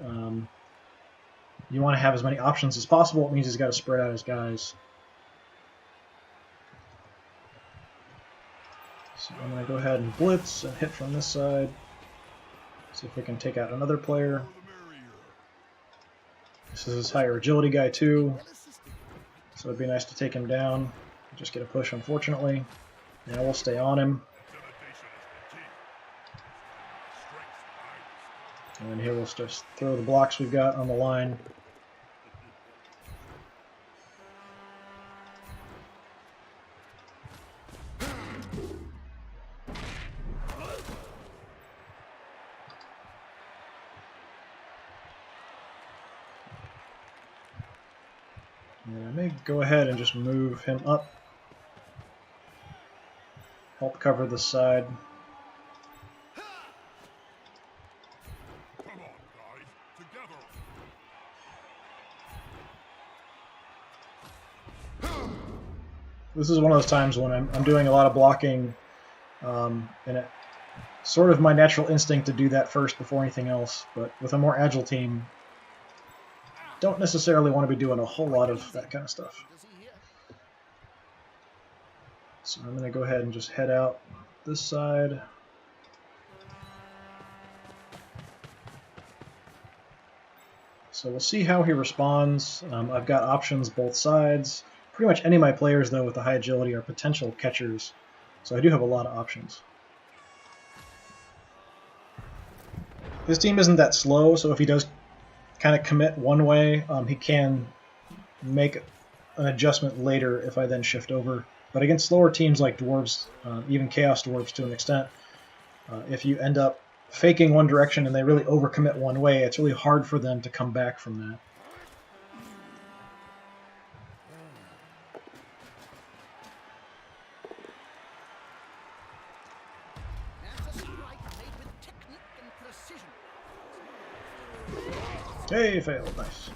You want to have as many options as possible. It means he's got to spread out his guys. So I'm going to go ahead and blitz and hit from this side. See if we can take out another player. This is his higher agility guy too, so it'd be nice to take him down. Just get a push, unfortunately. Now we'll stay on him. And then here we'll just throw the blocks we've got on the line. And I may go ahead and just move him up. Help cover the side. This is one of those times when I'm doing a lot of blocking, and it's sort of my natural instinct to do that first before anything else. But with a more agile team, don't necessarily want to be doing a whole lot of that kind of stuff. So I'm going to go ahead and just head out this side. So we'll see how he responds. I've got options both sides. Pretty much any of my players, though, with the high agility are potential catchers, so I do have a lot of options. His team isn't that slow, so if he does kind of commit one way, he can make an adjustment later if I then shift over. But against slower teams like Dwarves, even Chaos Dwarves to an extent, if you end up faking one direction and they really overcommit one way, it's really hard for them to come back from that. Hey, failed. Nice.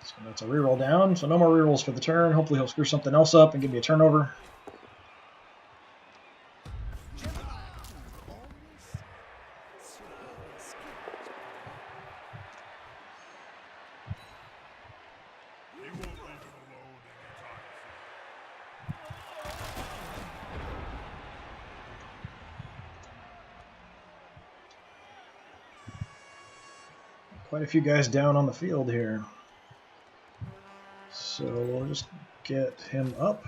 So that's a reroll down, so no more rerolls for the turn. Hopefully he'll screw something else up and give me a turnover. Quite a few guys down on the field here. So we'll just get him up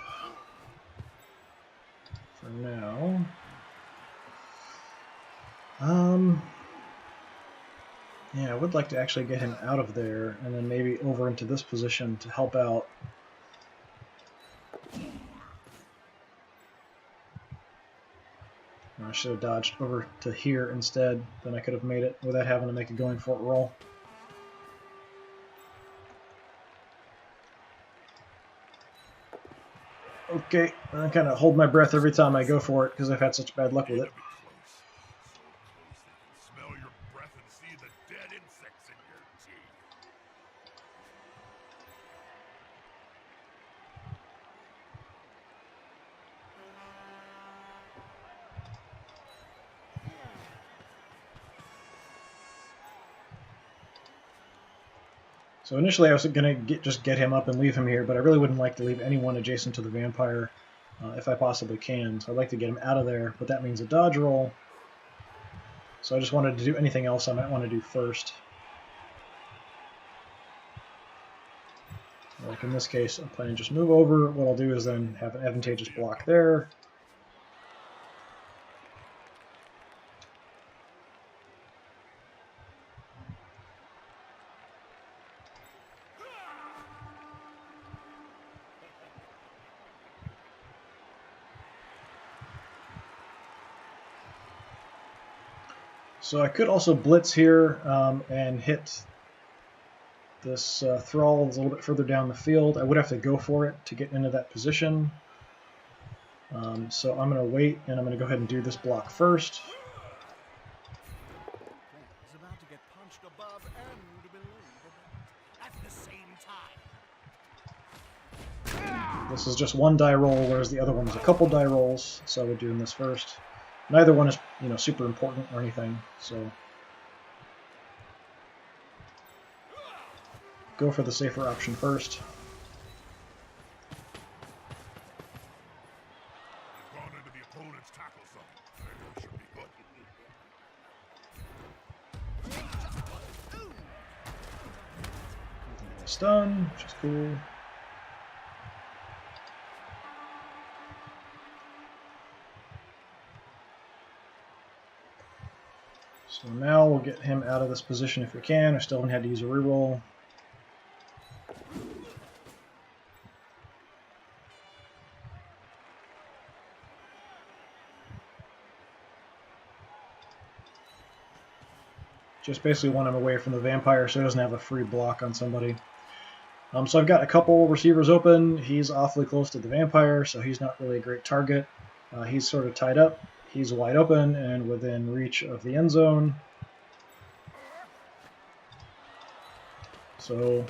for now. Yeah, I would like to actually get him out of there and then maybe over into this position to help out. I should have dodged over to here instead, then I could have made it without having to make a going for it roll. Okay, I kind of hold my breath every time I go for it because I've had such bad luck with it. Smell your breath and see the dead insects in your teeth. So initially I was going to just get him up and leave him here, but I really wouldn't like to leave anyone adjacent to the vampire if I possibly can. So I'd like to get him out of there, but that means a dodge roll. So I just wanted to do anything else I might want to do first. Like in this case, I'm planning to just move over. What I'll do is then have an advantageous block there. So I could also blitz here and hit this Thrall is a little bit further down the field. I would have to go for it to get into that position. So I'm going to wait, and I'm going to go ahead and do this block first. Is about to get punched above and below the belt at the same time. This is just one die roll, whereas the other one is a couple die rolls. So we're doing this first. Neither one is, super important or anything. So go for the safer option first. Gone into the opponent's tackle zone. That should be good. Stun, which is cool. So now we'll get him out of this position if we can. I still haven't had to use a reroll. Just basically want him away from the vampire so he doesn't have a free block on somebody. So I've got a couple receivers open. He's awfully close to the vampire, so he's not really a great target. He's sort of tied up. He's wide open and within reach of the end zone. So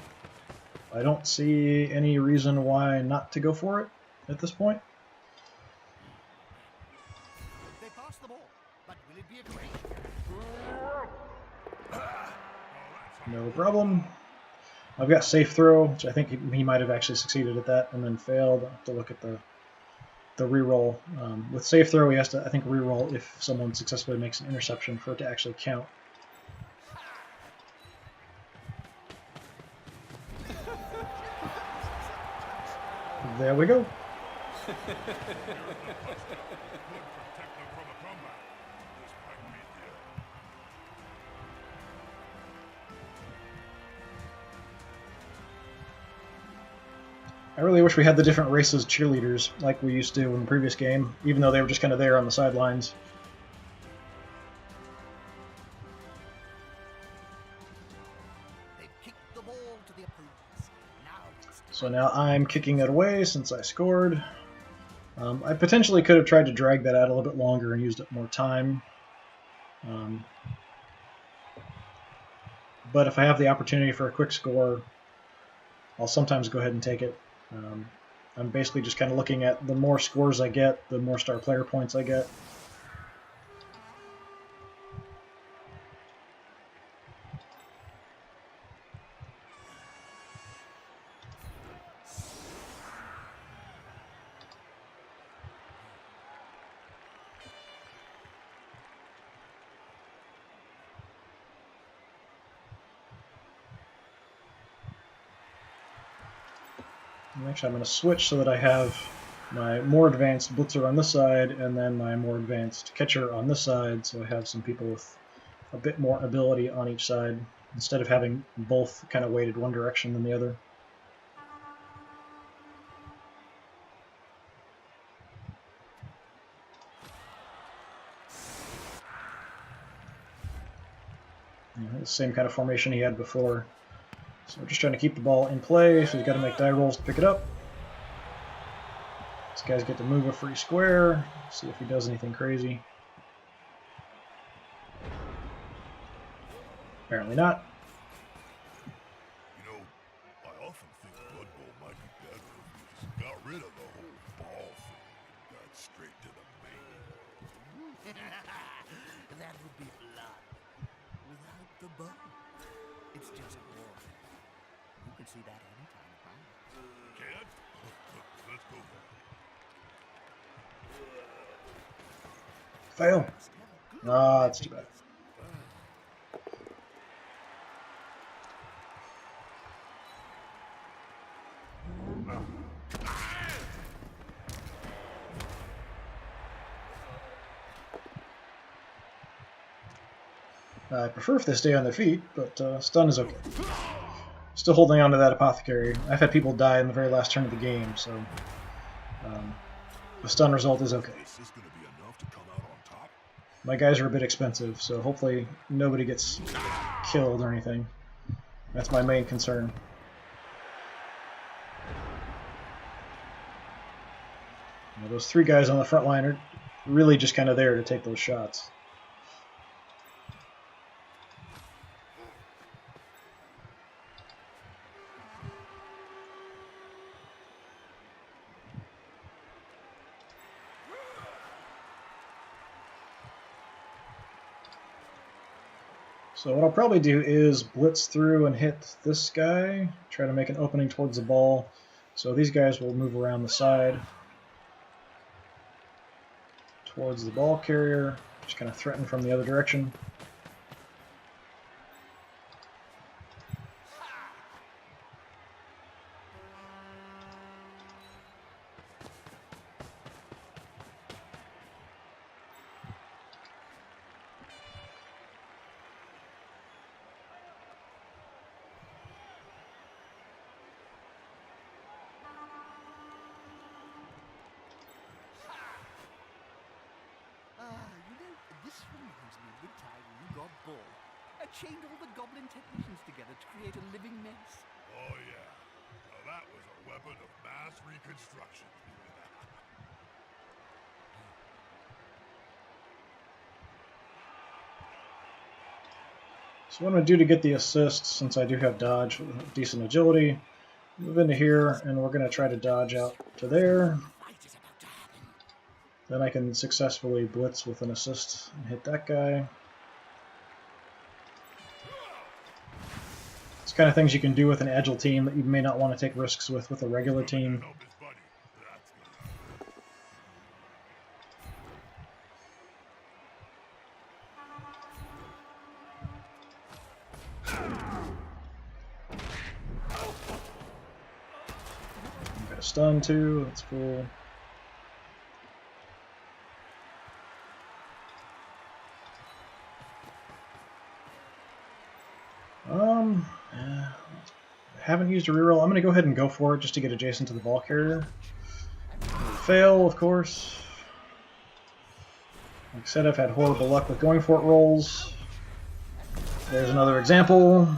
I don't see any reason why not to go for it at this point. They pass the ball, but will it be a great? No problem. I've got safe throw, which I think he might have actually succeeded at that and then failed. I'll have to look at the reroll. With safe throw, he has to, I think, reroll if someone successfully makes an interception for it to actually count. There we go. I really wish we had the different races cheerleaders like we used to in the previous game, even though they were just kind of there on the sidelines. They've kicked the ball to the opponents. So now I'm kicking it away since I scored. I potentially could have tried to drag that out a little bit longer and used up more time. But if I have the opportunity for a quick score, I'll sometimes go ahead and take it. I'm basically just kind of looking at the more scores I get, the more star player points I get. Actually, I'm going to switch so that I have my more advanced blitzer on this side and then my more advanced catcher on this side, so I have some people with a bit more ability on each side instead of having both kind of weighted one direction than the other. The same kind of formation he had before. So we're just trying to keep the ball in play, so he's got to make die rolls to pick it up. These guys get to move a free square, see if he does anything crazy. Apparently not. You know, I often think Blood Bowl might be better if we just got rid of the whole ball thing and got straight to the main. That would be blood without the bone. It's just war. see that any time of night. Can't? Let's go then. Fail. Ah, that's too bad. I prefer if they stay on their feet, but stun is okay. Still holding on to that apothecary. I've had people die in the very last turn of the game, so the stun result is okay. Is this gonna be enough to come out on top? My guys are a bit expensive, so hopefully nobody gets killed or anything. That's my main concern. You know, those 3 guys on the front line are really just kind of there to take those shots. So what I'll probably do is blitz through and hit this guy, try to make an opening towards the ball. So these guys will move around the side towards the ball carrier, just kind of threaten from the other direction. This reminds me of the time you got bored. I chained all the goblin technicians together to create a living mess. Oh yeah. Now that was a weapon of mass reconstruction. So what I'm going to do to get the assist, since I do have dodge with decent agility, move into here, and we're going to try to dodge out to there. Then I can successfully blitz with an assist and hit that guy. It's kind of things you can do with an agile team that you may not want to take risks with a regular team. Got a stun too, that's cool. Haven't used a reroll. I'm going to go ahead and go for it just to get adjacent to the ball carrier. Fail, of course. Like I said, I've had horrible luck with going for it rolls. There's another example.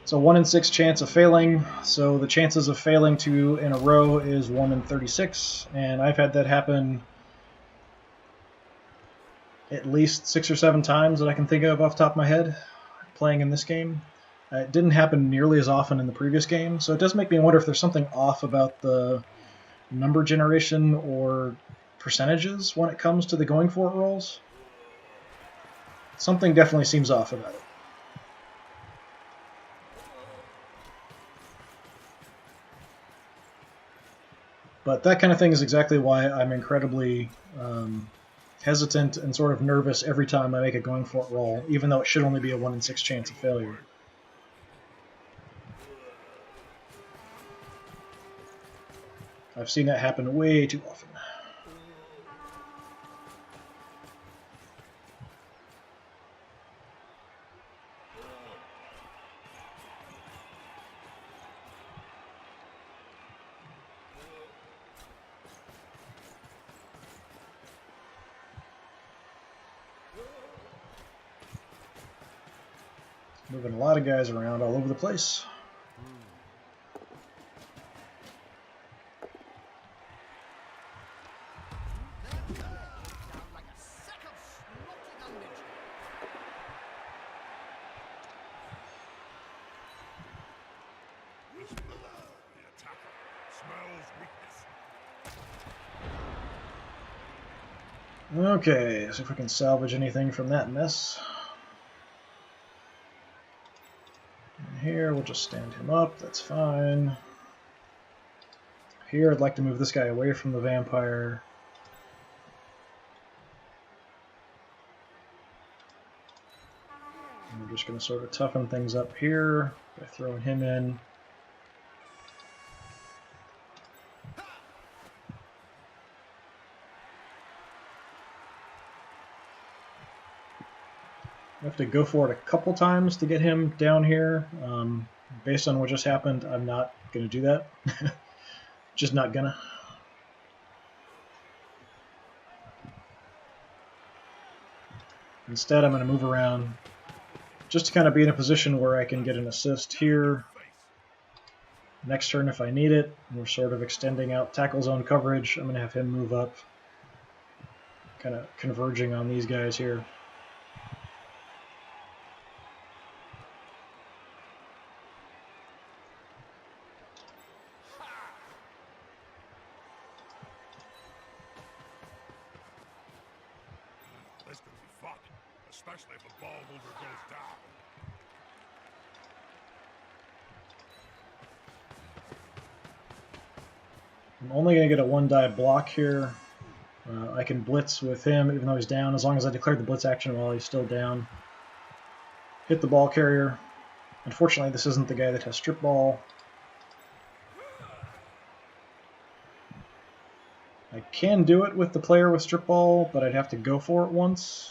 It's a 1 in 6 chance of failing, so the chances of failing 2 in a row is 1 in 36, and I've had that happen at least 6 or 7 times that I can think of off the top of my head playing in this game. It didn't happen nearly as often in the previous game, so it does make me wonder if there's something off about the number generation or percentages when it comes to the going for it rolls. Something definitely seems off about it. But that kind of thing is exactly why I'm incredibly hesitant and sort of nervous every time I make a going for it roll, even though it should only be a 1 in 6 chance of failure. I've seen that happen way too often. Moving a lot of guys around all over the place. Okay, see if we can salvage anything from that mess. here, we'll just stand him up, that's fine. Here I'd like to move this guy away from the vampire. And we're just going to sort of toughen things up here by throwing him in. I have to go for it a couple times to get him down here. Based on what just happened, I'm not going to do that. Just not gonna. Instead, I'm going to move around just to kind of be in a position where I can get an assist here. Next turn if I need it. We're sort of extending out tackle zone coverage. I'm going to have him move up, kind of converging on these guys here. This could be fun, especially if the ball holder goes down. I'm only going to get a 1-die block here. I can blitz with him even though he's down, as long as I declare the blitz action while he's still down. Hit the ball carrier. Unfortunately, this isn't the guy that has strip ball. I can do it with the player with strip ball, but I'd have to go for it once.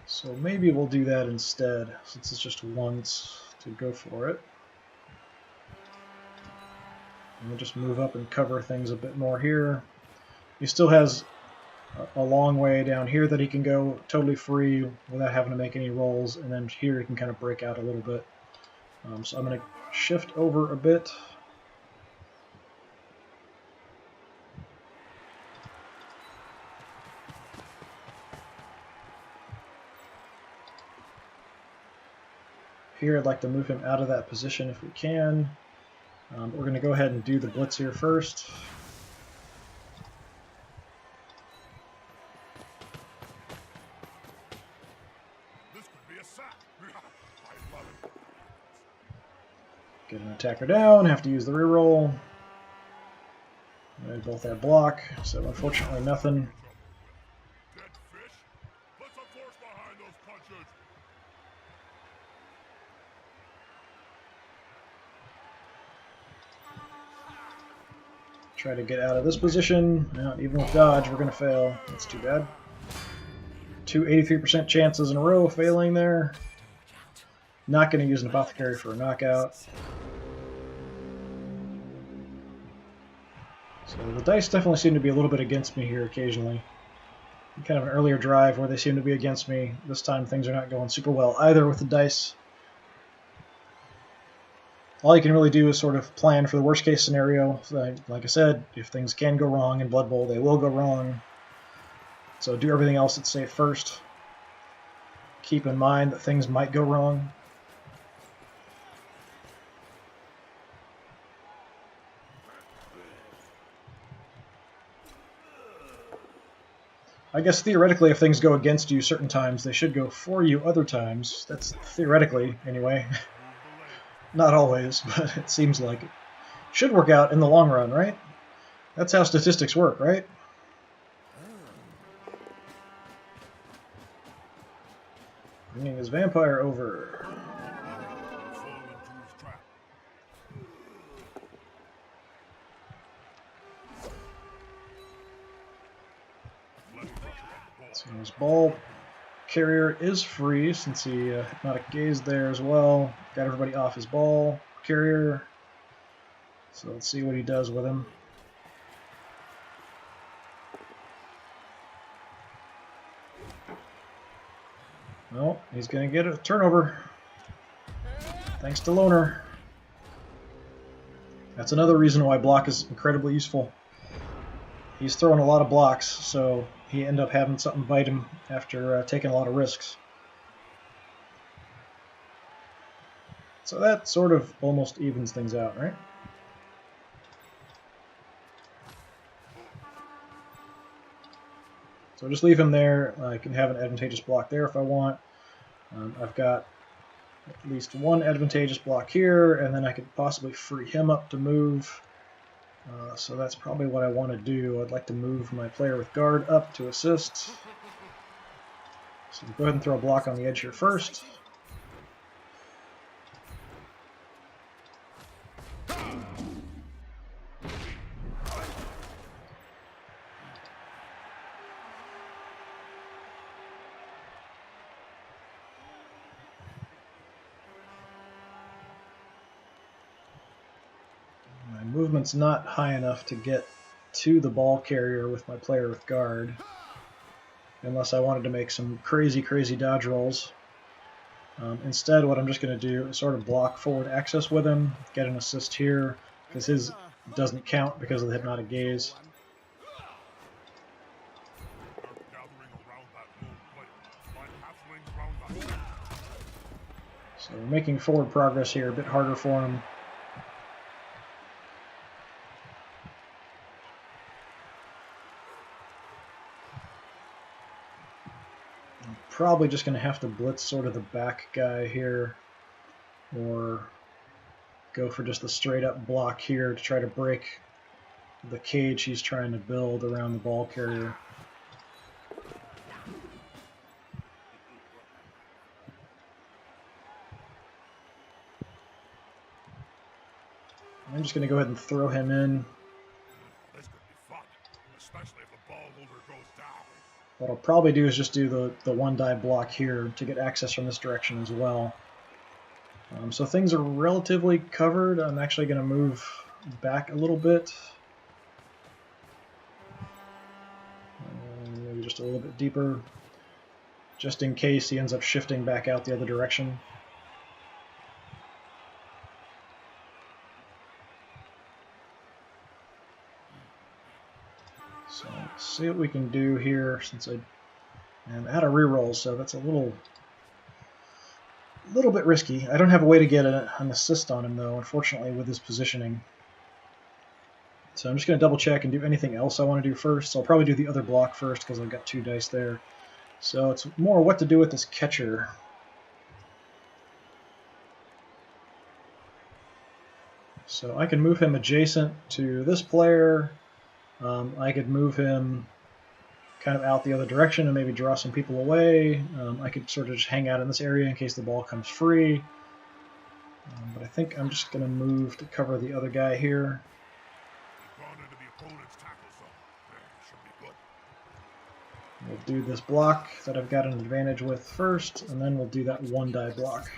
So maybe we'll do that instead, since it's just once to go for it. And we'll just move up and cover things a bit more here. He still has a long way down here that he can go totally free without having to make any rolls, and then here he can kind of break out a little bit. So I'm going to shift over a bit. Here I'd like to move him out of that position if we can. We're going to go ahead and do the blitz here first. This could be a sack. I love it. Get an attacker down, have to use the reroll. They both have block, so unfortunately nothing. Dead fish. Put some force behind those punches. Try to get out of this position. Now, even with dodge, we're going to fail. That's too bad. 2 83% chances in a row of failing there. Not going to use an apothecary for a knockout. So the dice definitely seem to be a little bit against me here occasionally. Kind of an earlier drive where they seem to be against me. This time things are not going super well either with the dice. All you can really do is sort of plan for the worst case scenario. Like I said, if things can go wrong in Blood Bowl, they will go wrong. So do everything else that's safe first. Keep in mind that things might go wrong. I guess theoretically if things go against you certain times, they should go for you other times. That's theoretically, anyway. Not always, but it seems like it should work out in the long run, right? That's how statistics work, right? Bringing his vampire over. So his ball carrier is free since he hypnotic gazed there as well. Got everybody off his ball carrier. So let's see what he does with him. Well, he's going to get a turnover. Thanks to Loner. That's another reason why block is incredibly useful. He's throwing a lot of blocks, so he ended up having something bite him after taking a lot of risks. So that sort of almost evens things out, right? So just leave him there. I can have an advantageous block there if I want. I've got at least one advantageous block here, and then I could possibly free him up to move. So that's probably what I want to do. I'd like to move my player with guard up to assist. So go ahead and throw a block on the edge here first. My movement's not high enough to get to the ball carrier with my player with guard, unless I wanted to make some crazy dodge rolls. Instead, what I'm just going to do is sort of block forward access with him, get an assist here, because his doesn't count because of the hypnotic gaze. So we're making forward progress here, a bit harder for him. I'm probably just going to have to blitz sort of the back guy here, or go for just the straight up block here to try to break the cage he's trying to build around the ball carrier. I'm just going to go ahead and throw him in. This could be fun, especially if the ball holder goes down. What I'll probably do is just do the one die block here to get access from this direction as well. So things are relatively covered. I'm actually going to move back a little bit. Maybe just a little bit deeper, just in case he ends up shifting back out the other direction. So let's see what we can do here, since I am out of reroll, so that's a little bit risky. I don't have a way to get an assist on him, though, unfortunately, with his positioning. So I'm just going to double check and do anything else I want to do first. So I'll probably do the other block first because I've got 2 dice there. So it's more what to do with this catcher. So I can move him adjacent to this player. I could move him kind of out the other direction and maybe draw some people away. I could sort of just hang out in this area in case the ball comes free. But I think I'm just going to move to cover the other guy here. We'll do this block that I've got an advantage with first, and then we'll do that one die block.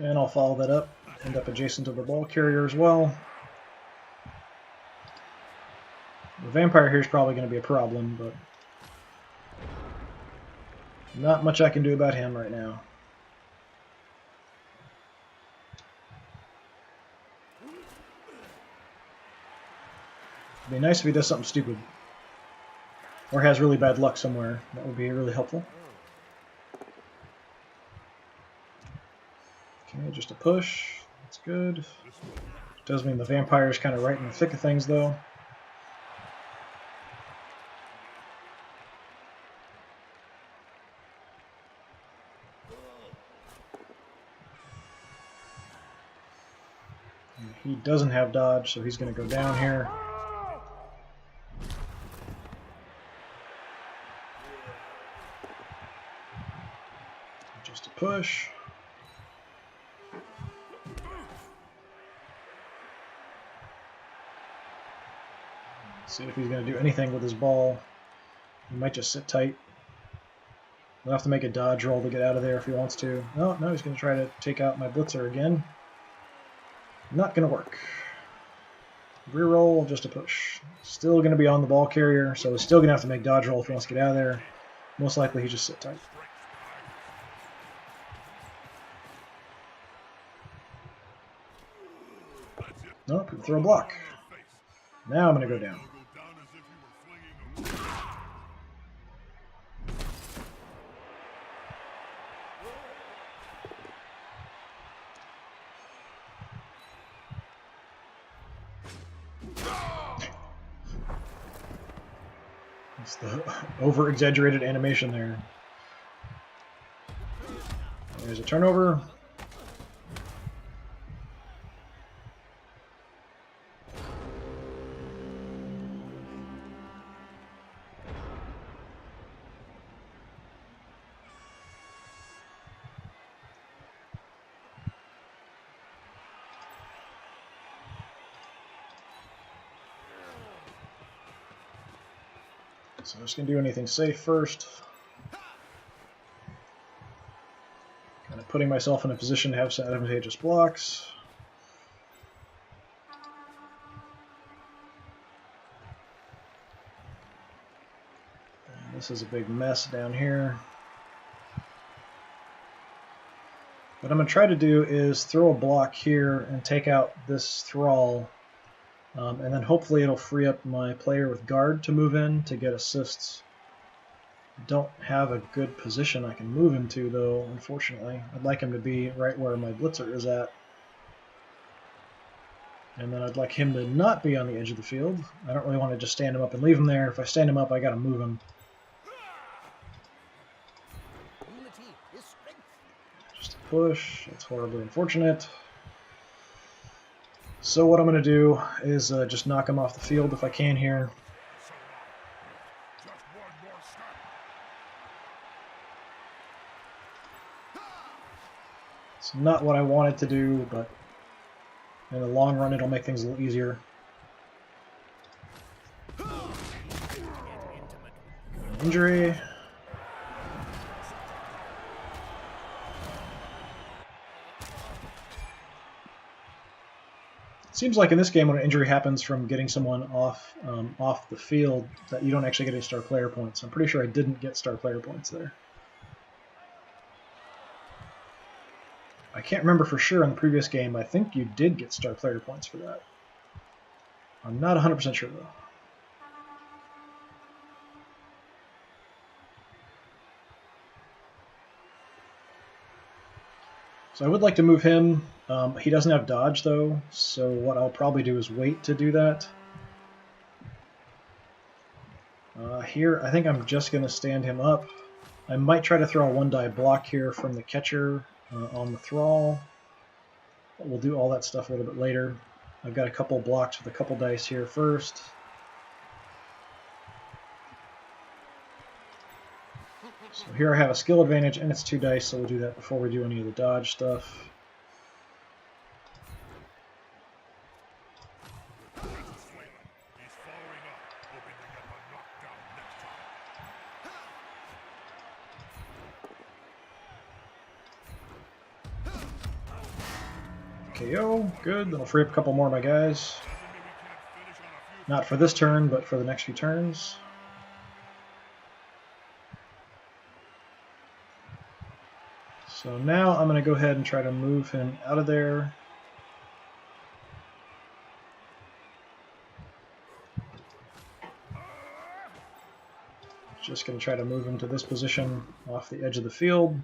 And I'll follow that up, end up adjacent to the ball carrier as well. The vampire here is probably going to be a problem, but not much I can do about him right now. It'd be nice if he does something stupid, or has really bad luck somewhere. That would be really helpful. Okay, just a push. That's good. Does mean the vampire is kind of right in the thick of things, though. He doesn't have dodge, so he's going to go down here. Just a push. Let's see if he's going to do anything with his ball. He might just sit tight. He'll have to make a dodge roll to get out of there if he wants to. No, he's going to try to take out my blitzer again. Not going to work. Reroll, just a push. Still going to be on the ball carrier, so he's still going to have to make dodge roll if he wants to get out of there. Most likely he just sit tight. Nope, throw a block. Now I'm going to go down. Go down as if you were flinging a... It's the over-exaggerated animation there. There's a turnover. So I'm just going to do anything safe first. Kind of putting myself in a position to have some advantageous blocks. And this is a big mess down here. What I'm going to try to do is throw a block here and take out this thrall. And then hopefully it'll free up my player with guard to move in to get assists. Don't have a good position I can move him to, though, unfortunately. I'd like him to be right where my blitzer is at. And then I'd like him to not be on the edge of the field. I don't really want to just stand him up and leave him there. If I stand him up, I got to move him. Just a push. That's horribly unfortunate. So what I'm going to do is just knock him off the field if I can here. It's not what I wanted to do, but in the long run it'll make things a little easier. Injury. Seems like in this game when an injury happens from getting someone off the field that you don't actually get any star player points. I'm pretty sure I didn't get star player points there. I can't remember for sure in the previous game. I think you did get star player points for that. I'm not 100% sure though. So I would like to move him. He doesn't have dodge though, so what I'll probably do is wait to do that. Here, I think I'm just going to stand him up. I might try to throw a one-die block here from the catcher on the thrall. But we'll do all that stuff a little bit later. I've got a couple blocks with a couple dice here first. So here I have a skill advantage, and it's 2 dice, so we'll do that before we do any of the dodge stuff. KO, good. That'll free up a couple more of my guys. Not for this turn, but for the next few turns. So now I'm going to go ahead and try to move him out of there. Just going to try to move him to this position off the edge of the field.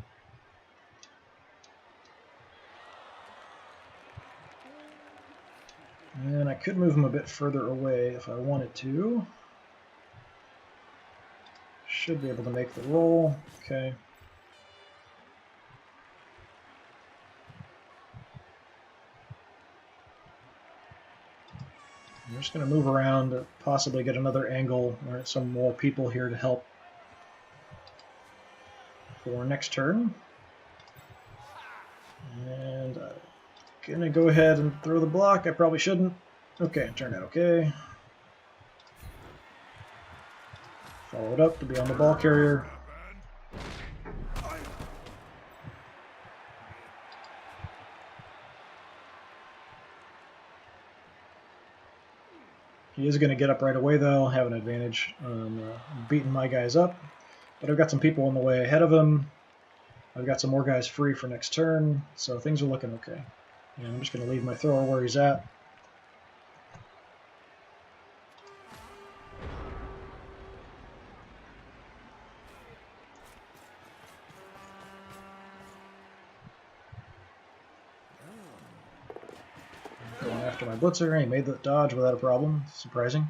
And I could move him a bit further away if I wanted to. Should be able to make the roll. Okay. I'm just going to move around to possibly get another angle or some more people here to help for next turn. And I'm going to go ahead and throw the block. I probably shouldn't. Okay, it turned out okay. Follow it up to be on the ball carrier. He is going to get up right away, though. Have an advantage on beating my guys up. But I've got some people in the way ahead of him. I've got some more guys free for next turn, so things are looking okay. And I'm just going to leave my thrower where he's at. after my blitzer, and he made the dodge without a problem. Surprising.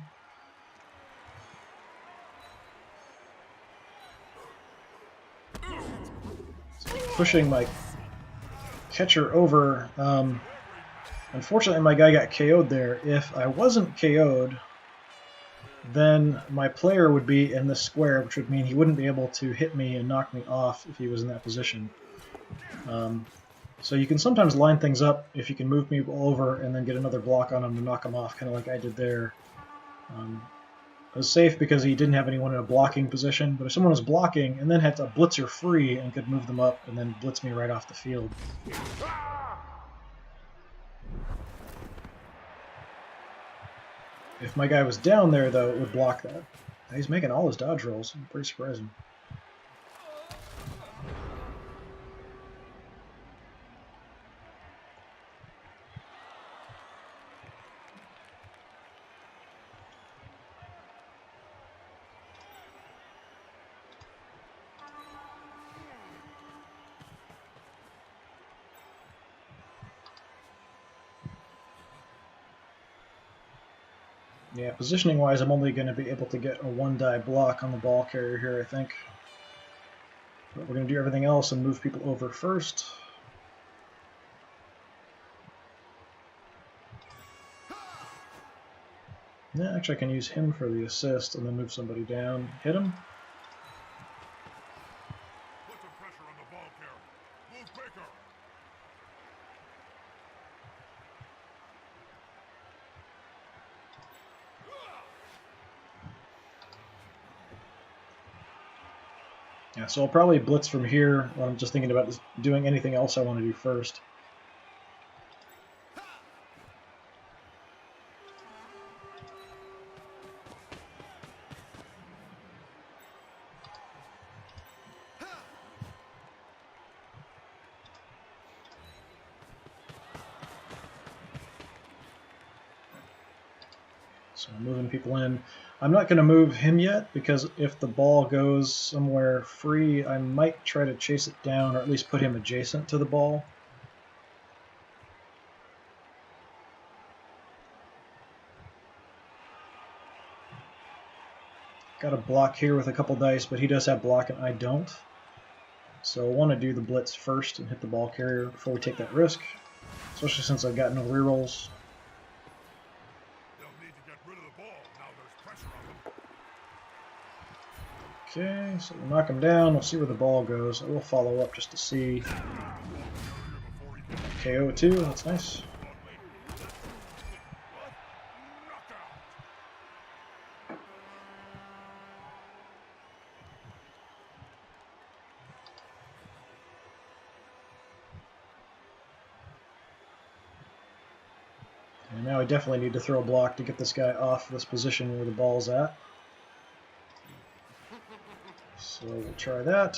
Pushing my catcher over. Unfortunately, my guy got KO'd there. If I wasn't KO'd, then my player would be in this square, which would mean he wouldn't be able to hit me and knock me off if he was in that position. So you can sometimes line things up if you can move people over and then get another block on him to knock him off, kind of like I did there. It was safe because he didn't have anyone in a blocking position, but if someone was blocking and then had a blitzer free and could move them up and then blitz me right off the field. If my guy was down there, though, it would block that. He's making all his dodge rolls. Pretty surprising. Yeah, positioning-wise, I'm only going to be able to get a one-die block on the ball carrier here, I think. But we're going to do everything else and move people over first. Yeah, actually I can use him for the assist and then move somebody down. Hit him. Put some pressure on the ball carrier. Move quicker. Yeah, so I'll probably blitz from here when I'm just thinking about doing anything else I want to do first. So I'm moving people in. I'm not going to move him yet because if the ball goes somewhere free, I might try to chase it down or at least put him adjacent to the ball. Got a block here with a couple dice, but he does have block and I don't. So I want to do the blitz first and hit the ball carrier before we take that risk, especially since I've got no rerolls. Okay, so we'll knock him down. We'll see where the ball goes. I will follow up just to see. KO 2, that's nice. And now I definitely need to throw a block to get this guy off this position where the ball's at. So we'll try that.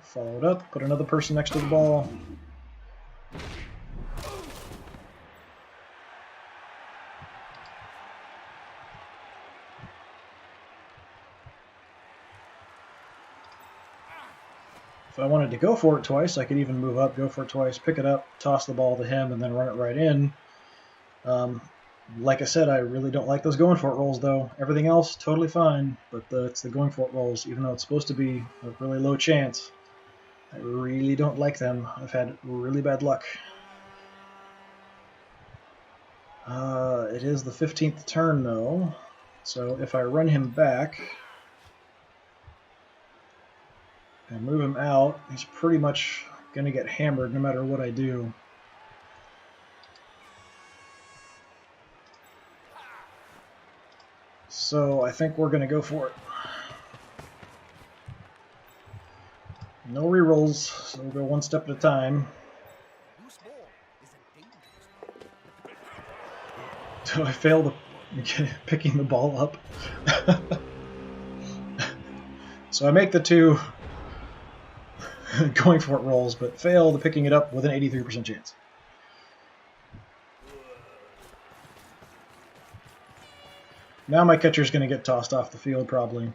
Follow it up, put another person next to the ball. If I wanted to go for it twice, I could even move up, go for it twice, pick it up, toss the ball to him, and then run it right in. Like I said, I really don't like those going for it rolls, though. Everything else, totally fine, but it's the going for it rolls, even though it's supposed to be a really low chance. I really don't like them. I've had really bad luck. It is the 15th turn, though, so if I run him back and move him out, he's pretty much going to get hammered no matter what I do. So I think we're going to go for it. No rerolls, so we'll go one step at a time. So I failed picking the ball up. So I make the two going for it rolls, but fail the picking it up with an 83% chance. Now my catcher's going to get tossed off the field, probably.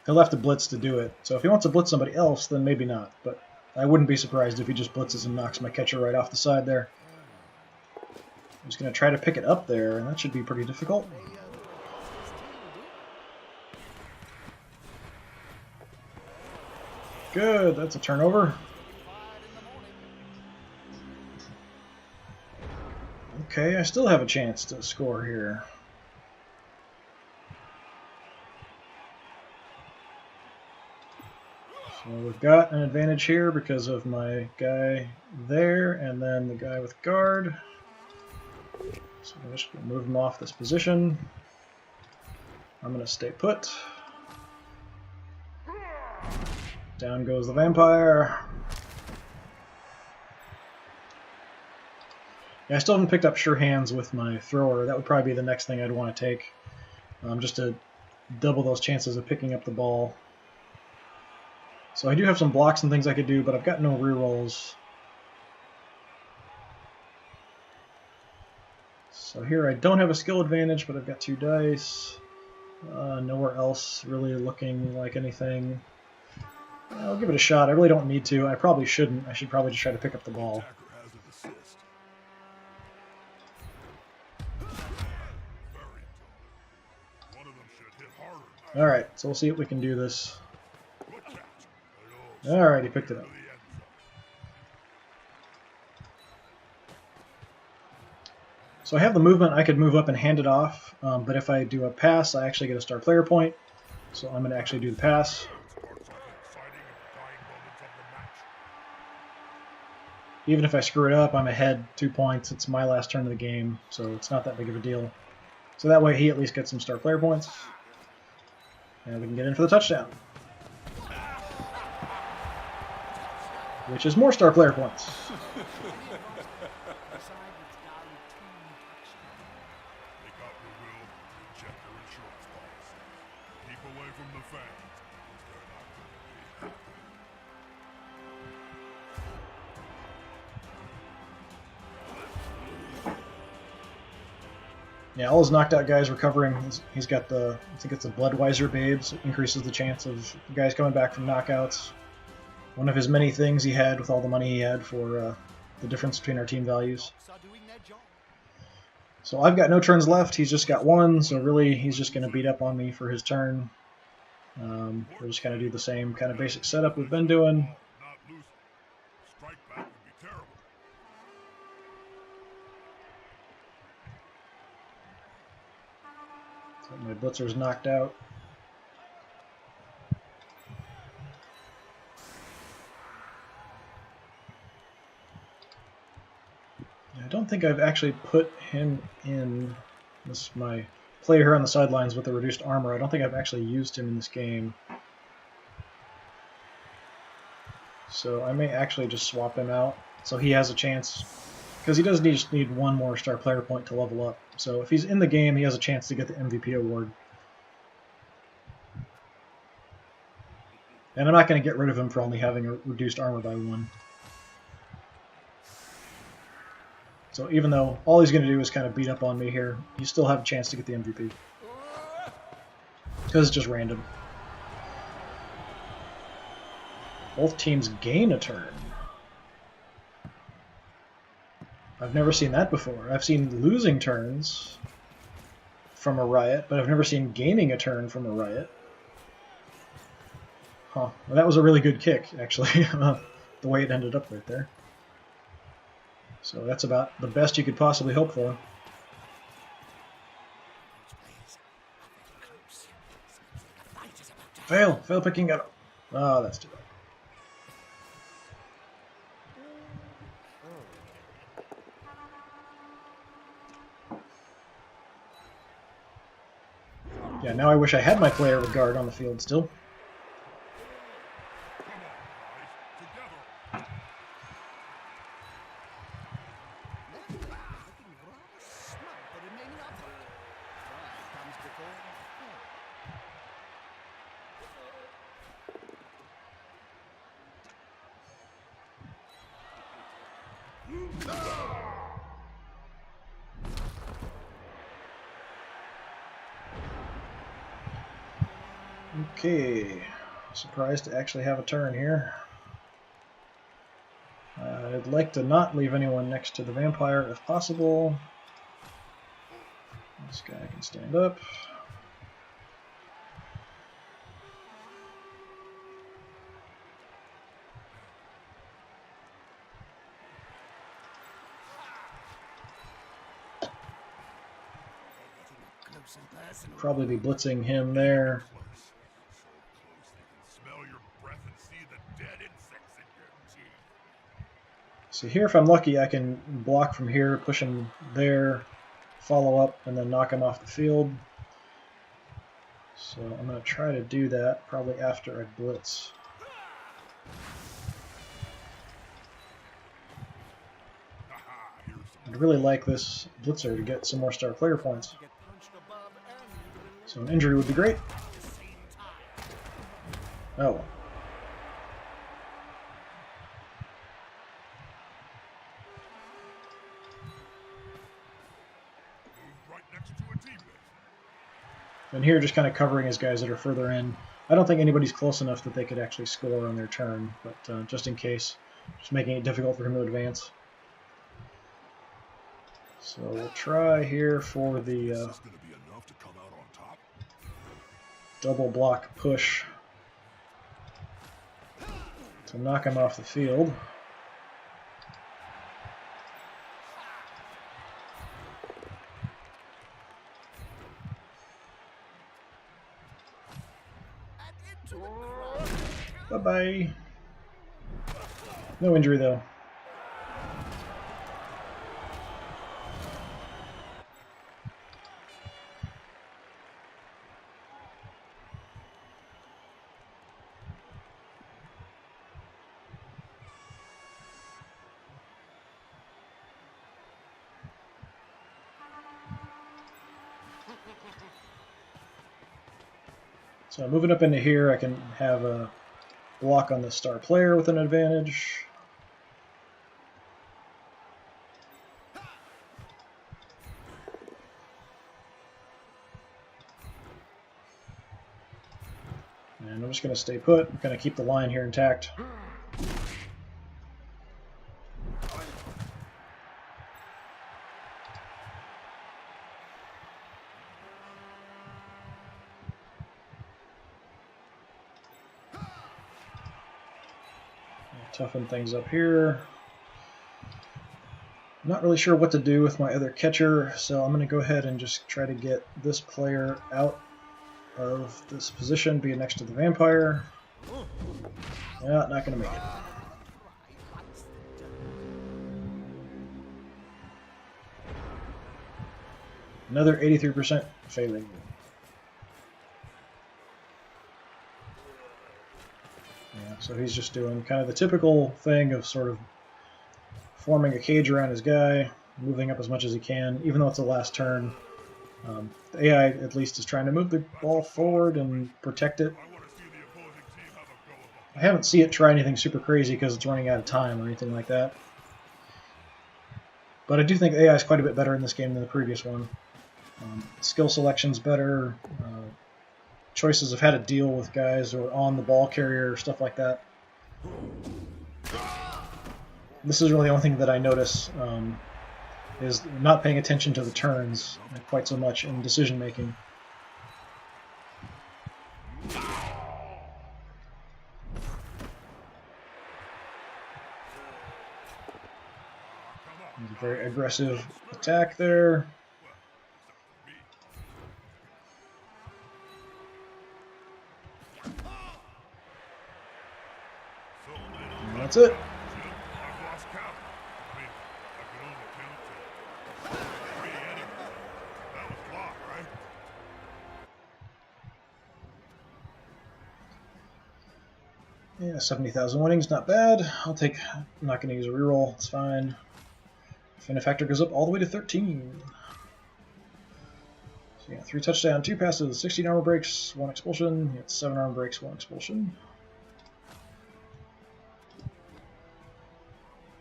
He'll have to blitz to do it. So if he wants to blitz somebody else, then maybe not. But I wouldn't be surprised if he just blitzes and knocks my catcher right off the side there. I'm just going to try to pick it up there, and that should be pretty difficult. Good, that's a turnover. Okay, I still have a chance to score here. So we've got an advantage here because of my guy there, and then the guy with guard. So I'm just going to move him off this position. I'm going to stay put. Down goes the vampire. Yeah, I still haven't picked up sure hands with my thrower. That would probably be the next thing I'd want to take, just to double those chances of picking up the ball. So I do have some blocks and things I could do, but I've got no rerolls. So here I don't have a skill advantage, but I've got 2 dice. Nowhere else really looking like anything. I'll give it a shot. I really don't need to. I probably shouldn't. I should probably just try to pick up the ball. Alright, so we'll see if we can do this. Alright, he picked it up. So I have the movement. I could move up and hand it off, but if I do a pass, I actually get a star player point. So I'm going to actually do the pass. Even if I screw it up, I'm ahead 2 points. It's my last turn of the game, so it's not that big of a deal. So that way he at least gets some star player points. And we can get in for the touchdown. Which is more star player points. Yeah, all his knocked out guys recovering. He's got the, I think it's the Bloodweiser Babes. It increases the chance of guys coming back from knockouts. One of his many things he had with all the money he had for the difference between our team values. So I've got no turns left. He's just got 1, so really he's just going to beat up on me for his turn. We'll just kind of do the same kind of basic setup we've been doing. So my blitzer's knocked out. I don't think I've actually put him in. This is my player here on the sidelines with the reduced armor. I don't think I've actually used him in this game. So I may actually just swap him out so he has a chance, because he does just need 1 more star player point to level up. So if he's in the game, he has a chance to get the MVP award. And I'm not going to get rid of him for only having a reduced armor by 1. So even though all he's going to do is kind of beat up on me here, you still have a chance to get the MVP. Because it's just random. Both teams gain a turn. I've never seen that before. I've seen losing turns from a riot, but I've never seen gaining a turn from a riot. Huh. Well, that was a really good kick, actually, the way it ended up right there. So that's about the best you could possibly hope for. Fail picking up. Oh, that's too bad. Yeah, now I wish I had my player with guard on the field still. Okay, surprised to actually have a turn here. I'd like to not leave anyone next to the vampire if possible. This guy can stand up. Probably be blitzing him there. So here, if I'm lucky, I can block from here, push him there, follow up, and then knock him off the field. So I'm going to try to do that probably after I blitz. I'd really like this blitzer to get some more star player points. So an injury would be great. Oh. And here, just kind of covering his guys that are further in. I don't think anybody's close enough that they could actually score on their turn, but just in case, just making it difficult for him to advance. So we'll try here for the double block push to knock him off the field. Bye-bye. No injury, though. So moving up into here, I can have a block on the star player with an advantage. And I'm just going to stay put. I'm going to keep the line here intact. Toughen things up here. I'm not really sure what to do with my other catcher, so I'm going to go ahead and just try to get this player out of this position, be next to the vampire. Yeah, not going to make it. Another 83% failing. So he's just doing kind of the typical thing of sort of forming a cage around his guy, moving up as much as he can, even though it's the last turn. The AI at least is trying to move the ball forward and protect it. I haven't seen it try anything super crazy because it's running out of time or anything like that. But I do think AI is quite a bit better in this game than the previous one. Skill selection's better. Choices of how to deal with guys or on the ball carrier, stuff like that. This is really the only thing that I notice is not paying attention to the turns quite so much in decision making. Very aggressive attack there. And that's it. Yeah, 70,000 winnings, not bad. I'm not going to use a reroll, it's fine. Benefactor goes up all the way to 13. So yeah, 3 touchdowns, 2 passes, 16 armor breaks, 1 expulsion. Yeah, 7 armor breaks, 1 expulsion.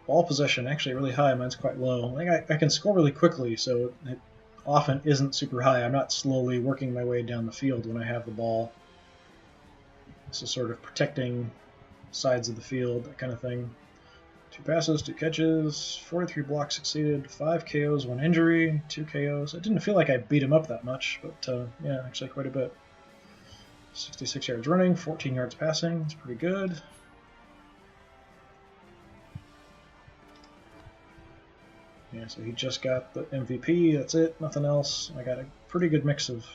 Ball possession actually really high, mine's quite low. I think I can score really quickly, so it often isn't super high. I'm not slowly working my way down the field when I have the ball. This is sort of protecting sides of the field, that kind of thing. 2 passes, 2 catches, 43 blocks succeeded, 5 KOs, 1 injury, 2 KOs. It didn't feel like I beat him up that much, but yeah, actually quite a bit. 66 yards running, 14 yards passing. It's pretty good. Yeah, so he just got the MVP. That's it. Nothing else. I got a pretty good mix of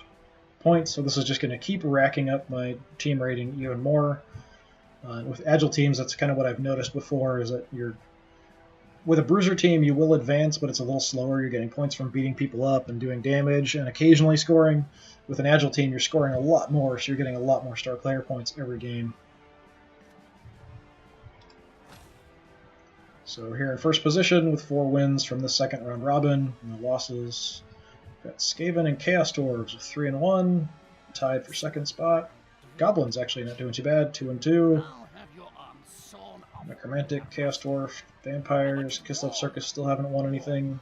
points, so this is just going to keep racking up my team rating even more. With agile teams, that's kind of what I've noticed before, is that with a bruiser team, you will advance, but it's a little slower. You're getting points from beating people up and doing damage and occasionally scoring. With an agile team, you're scoring a lot more, so you're getting a lot more star player points every game. So here in first position with 4 wins from the second round robin. No losses. Got Skaven and Chaos Dwarves with 3 and 1, tied for second spot. Goblins actually not doing too bad, 2 and 2. Necromantic, Chaos Dwarf, Vampires, Kislev Circus still haven't won anything.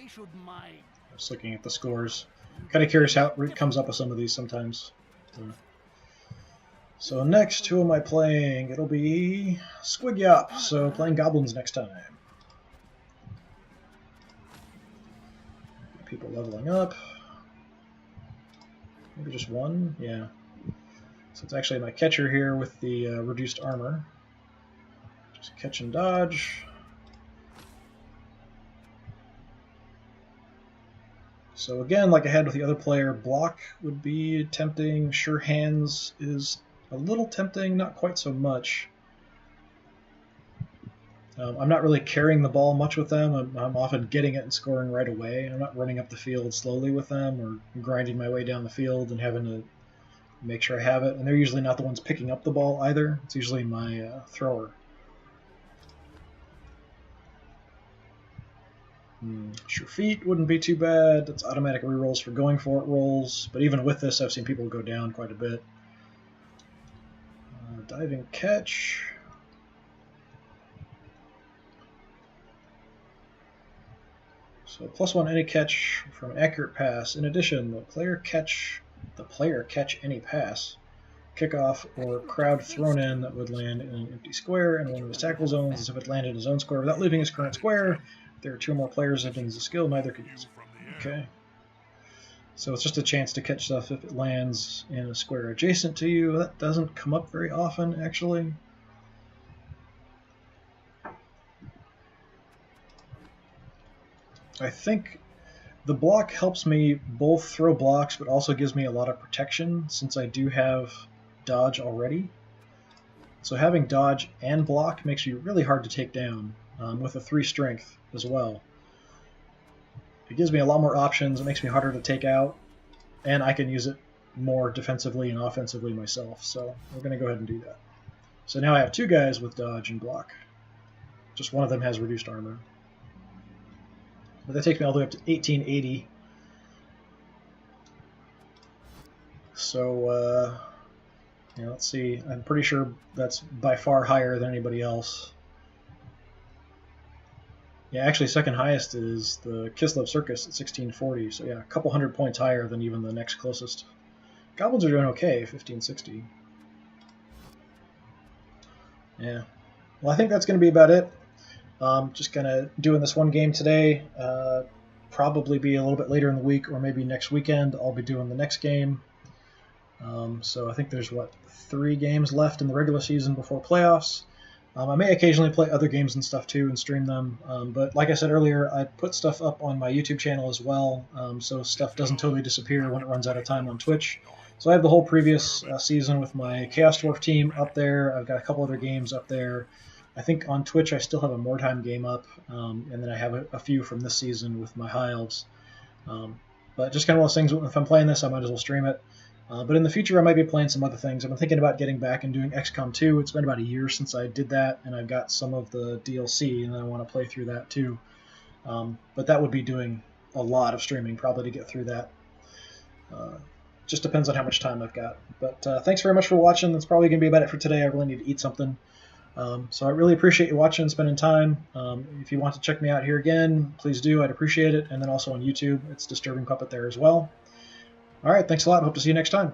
I'm just looking at the scores. Kind of curious how it comes up with some of these sometimes. So next, who am I playing? It'll be Squigyop, so playing Goblins next time. People leveling up. Maybe just 1? Yeah. So it's actually my catcher here with the reduced armor. Just catch and dodge. So again, like I had with the other player, block would be tempting. Sure hands is a little tempting, not quite so much. I'm not really carrying the ball much with them. I'm often getting it and scoring right away. I'm not running up the field slowly with them or grinding my way down the field and having to make sure I have it. And they're usually not the ones picking up the ball either. It's usually my thrower. Sure feet wouldn't be too bad. That's automatic rerolls for going for it rolls. But even with this, I've seen people go down quite a bit. Diving catch. So +1 any catch from an accurate pass. In addition, the player catch any pass, kickoff, or crowd thrown in that would land in an empty square in one of his tackle zones as if it landed in his own square without leaving his current square. If there are 2 more players that use the skill, neither could use it. Okay. So it's just a chance to catch stuff if it lands in a square adjacent to you. That doesn't come up very often, actually. I think the block helps me both throw blocks, but also gives me a lot of protection since I do have dodge already. So having dodge and block makes you really hard to take down with a 3 strength as well. It gives me a lot more options. It makes me harder to take out, and I can use it more defensively and offensively myself. So we're going to go ahead and do that. So now I have 2 guys with dodge and block. Just one of them has reduced armor. But that takes me all the way up to 1880. So, yeah, let's see. I'm pretty sure that's by far higher than anybody else. Yeah, actually, second highest is the Kislev Circus at 1640. So, yeah, a couple hundred points higher than even the next closest. Goblins are doing okay, 1560. Yeah. Well, I think that's going to be about it. Just kind of doing this one game today. Probably be a little bit later in the week or maybe next weekend. I'll be doing the next game. So I think there's, 3 games left in the regular season before playoffs. I may occasionally play other games and stuff too and stream them. But like I said earlier, I put stuff up on my YouTube channel as well. So stuff doesn't totally disappear when it runs out of time on Twitch. So I have the whole previous season with my Chaos Dwarf team up there. I've got a couple other games up there. I think on Twitch I still have a More Time game up, and then I have a few from this season with my High Elves. But just kind of one of those things, if I'm playing this, I might as well stream it. But in the future I might be playing some other things. I've been thinking about getting back and doing XCOM 2. It's been about a year since I did that, and I've got some of the DLC, and I want to play through that too. But that would be doing a lot of streaming probably to get through that. Just depends on how much time I've got. But thanks very much for watching. That's probably going to be about it for today. I really need to eat something. So I really appreciate you watching and spending time. If you want to check me out here again, please do. I'd appreciate it. And then also on YouTube, it's Disturbing Puppet there as well. All right, thanks a lot. Hope to see you next time.